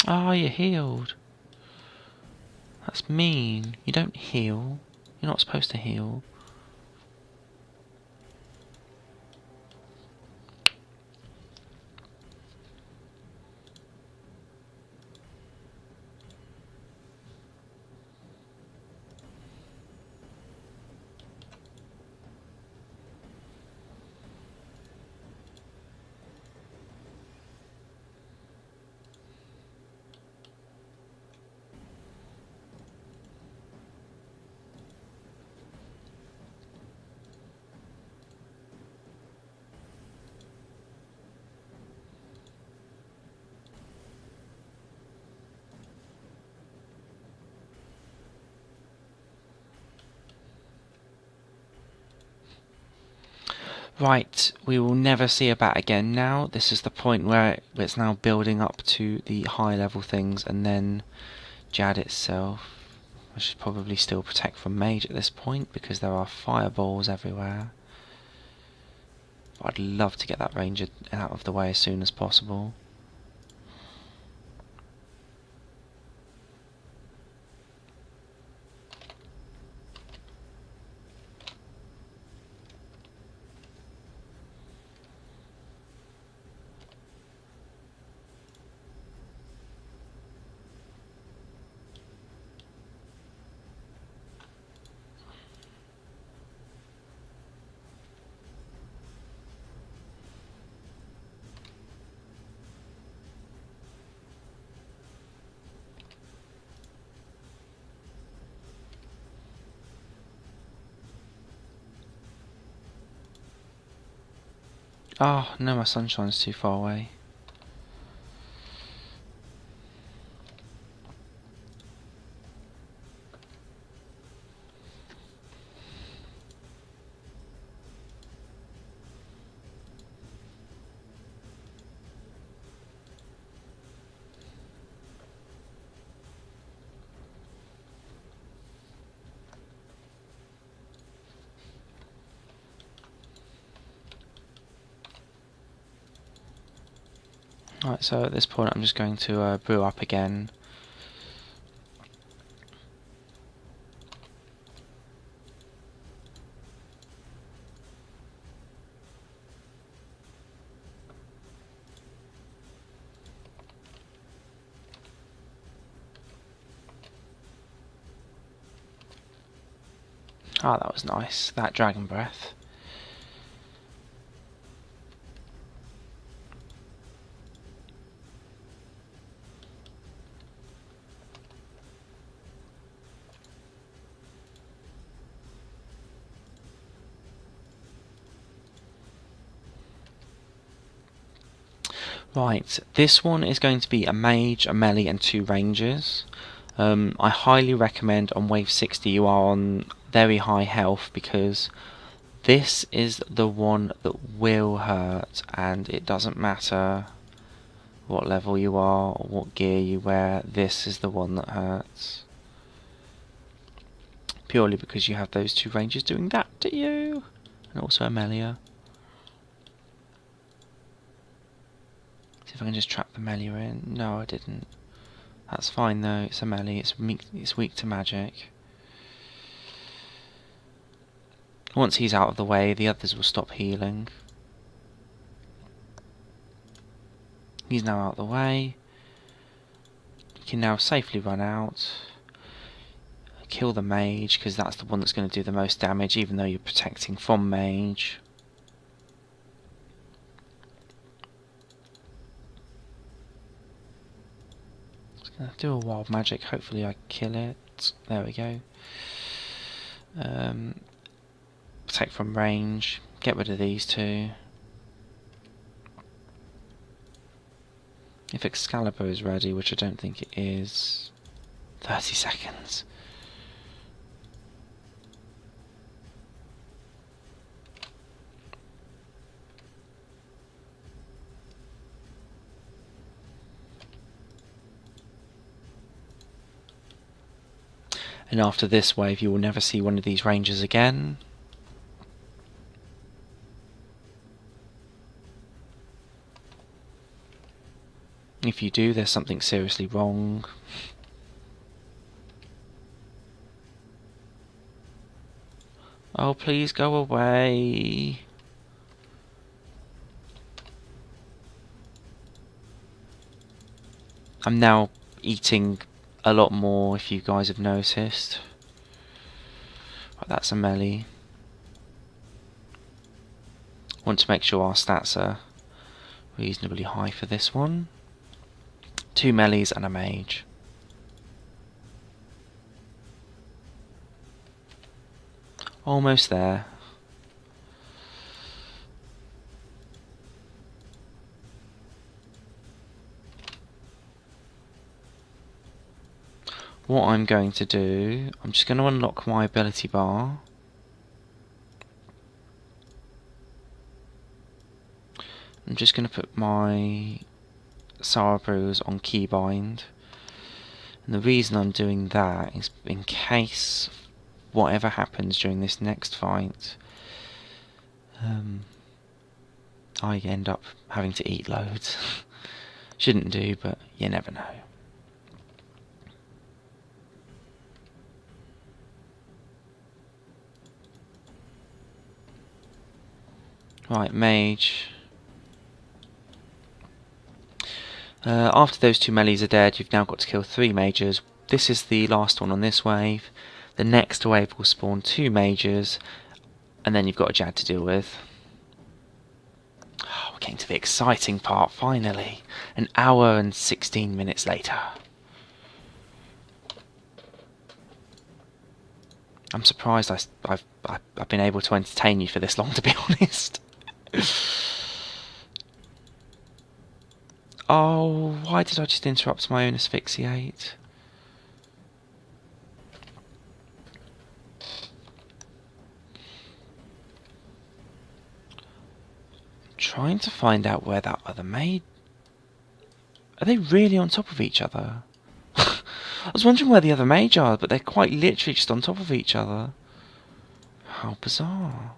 Oh, you're healed. That's mean. You don't heal. You're not supposed to heal. Right, we will never see a bat again now. This is the point where it's now building up to the high level things, and then Jad itself. I should probably still protect from Mage at this point because there are fireballs everywhere. But I'd love to get that ranger out of the way as soon as possible. Oh, no, my sunshine's too far away. Right, so at this point I'm just going to brew up again. Ah, that was nice, that dragon breath. Right, this one is going to be a mage, a melee and 2 rangers. I highly recommend on wave 60 you are on very high health because this is the one that will hurt, and it doesn't matter what level you are or what gear you wear, this is the one that hurts. Purely because you have those 2 rangers doing that to you, and also a melee. See if I can just trap the melee in. No, I didn't. That's fine though, it's a melee, it's weak to magic. Once he's out of the way, the others will stop healing. He's now out of the way. You can now safely run out. Kill kill the mage, because that's the one that's going to do the most damage, even though you're protecting from mage. Just going to do a wild magic, hopefully I kill it. There we go. Protect from range, get rid of these two. If Excalibur is ready, which I don't think it is, 30 seconds. And after this wave you will never see one of these rangers again. If you do, there's something seriously wrong. Oh, please go away. I'm now eating a lot more, if you guys have noticed. Right, that's a melee. Want to make sure our stats are reasonably high for this one. 2 melees and a mage. Almost there. What I'm going to do, I'm just going to unlock my ability bar. I'm just going to put my Sour Brews on keybind, and the reason I'm doing that is in case whatever happens during this next fight, I end up having to eat loads. Shouldn't do, but you never know. Right, mage. After those 2 melees are dead, you've now got to kill 3 mages. This is the last one on this wave. The next wave will spawn 2 mages, and then you've got a Jad to deal with. Oh, we're getting to the exciting part, finally. An hour and 16 minutes later. I'm surprised I've been able to entertain you for this long, to be honest. Oh, why did I just interrupt my own asphyxiate? I'm trying to find out where that other maid... Are they really on top of each other? I was wondering where the other mage are, but they're quite literally just on top of each other. How bizarre.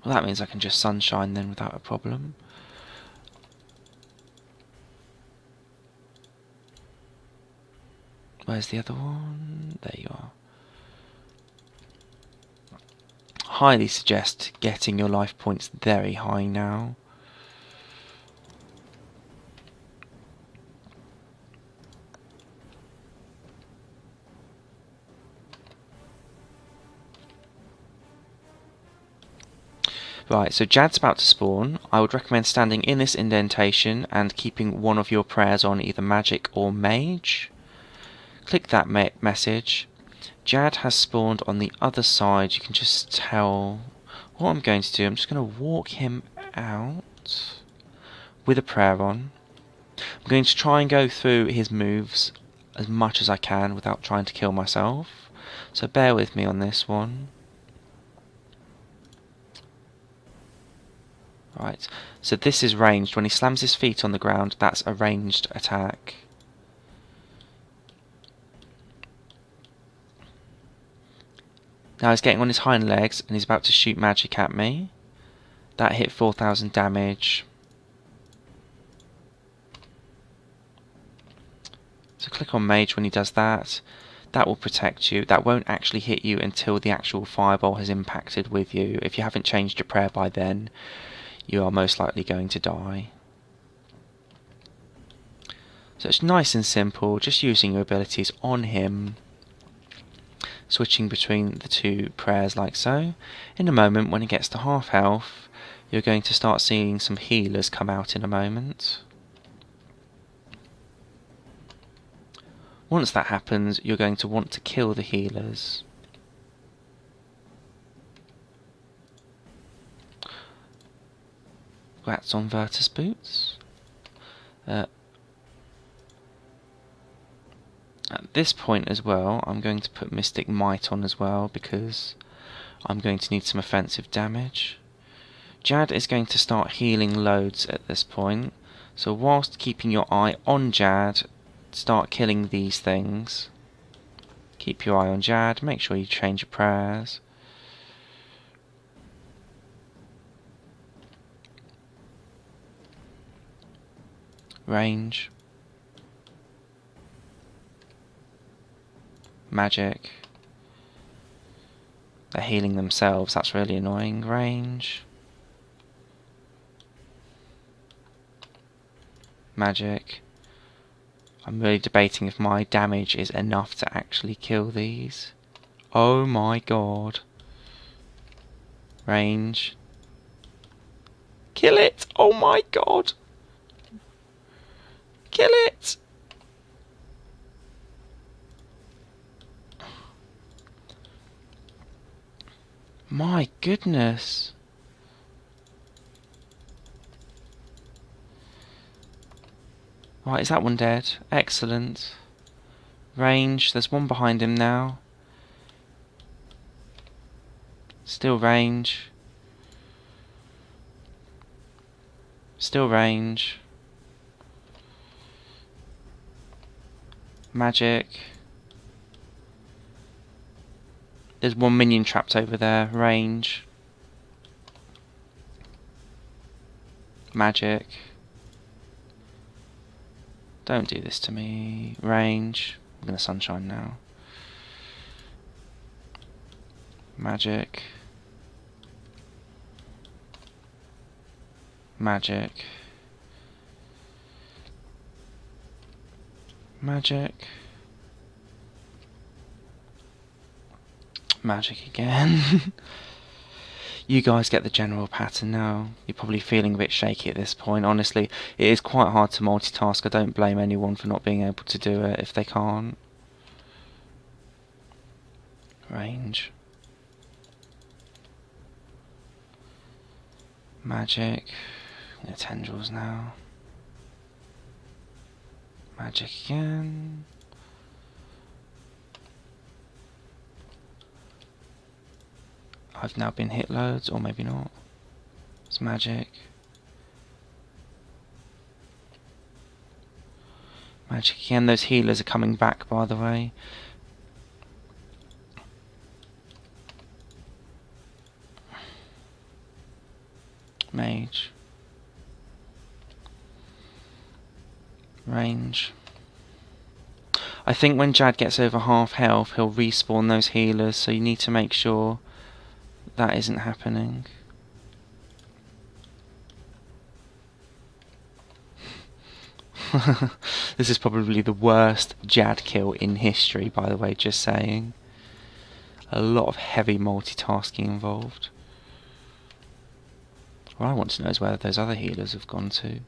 Well, that means I can just sunshine then without a problem. Where's the other one? There you are. Highly suggest getting your life points very high now. Right, so Jad's about to spawn. I would recommend standing in this indentation and keeping one of your prayers on either magic or mage. Click that message. Jad has spawned on the other side. You can just tell. What I'm going to do, I'm just going to walk him out with a prayer on. I'm going to try and go through his moves as much as I can without trying to kill myself. So bear with me on this one. Right, so this is ranged. When he slams his feet on the ground, that's a ranged attack. Now he's getting on his hind legs and he's about to shoot magic at me. That hit 4,000 damage. So click on mage when he does that. That will protect you. That won't actually hit you until the actual fireball has impacted with you. If you haven't changed your prayer by then, you are most likely going to die. So it's nice and simple, just using your abilities on him, switching between the two prayers like so. In a moment, when he gets to half health, you're going to start seeing some healers come out in a moment. Once that happens, you're going to want to kill the healers. Rats on Virtus boots. At this point as well, I'm going to put Mystic Might on as well, because I'm going to need some offensive damage. Jad is going to start healing loads at this point, so whilst keeping your eye on Jad, start killing these things. Keep your eye on Jad, make sure you change your prayers. Range. Magic. They're healing themselves, that's really annoying. Range. Magic. I'm really debating if my damage is enough to actually kill these. Oh my god. Range. Kill it! Oh my god! Kill it! My goodness. Right, is that one dead? Excellent. Range, there's one behind him now. Still range. Still range. Magic. There's one minion trapped over there. Range. Magic. Don't do this to me. Range. I'm gonna sunshine now. Magic. Magic. Magic. Magic again. You guys get the general pattern now. You're probably feeling a bit shaky at this point. Honestly, it is quite hard to multitask. I don't blame anyone for not being able to do it if they can't. Range. Magic. Tendrils now. Magic again. I've now been hit loads, or maybe not. It's magic. Magic again. Those healers are coming back, by the way. Mage. Range. I think when Jad gets over half health, he'll respawn those healers, so you need to make sure that isn't happening. This is probably the worst Jad kill in history, by the way, just saying. A lot of heavy multitasking involved. What I want to know is where those other healers have gone to.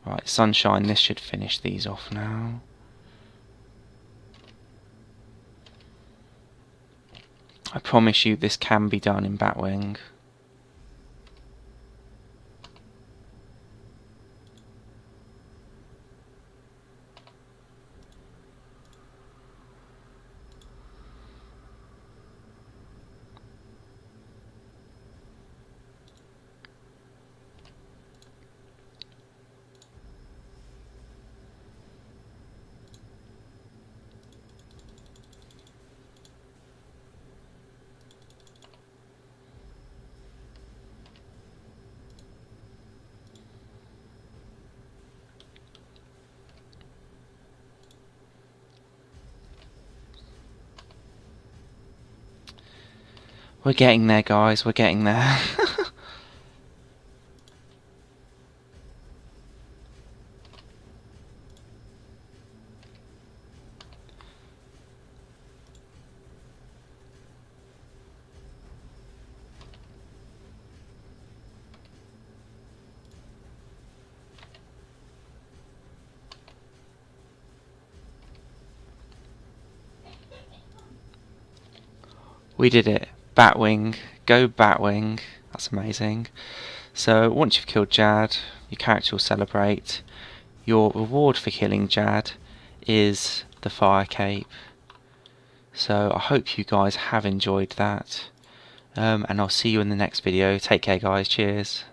Right, sunshine, this should finish these off now. I promise you this can be done in Batwing. We're getting there, guys, we're getting there. We did it. Batwing. Go Batwing. That's amazing. So once you've killed Jad, your character will celebrate. Your reward for killing Jad is the fire cape. So I hope you guys have enjoyed that. And I'll see you in the next video. Take care guys. Cheers.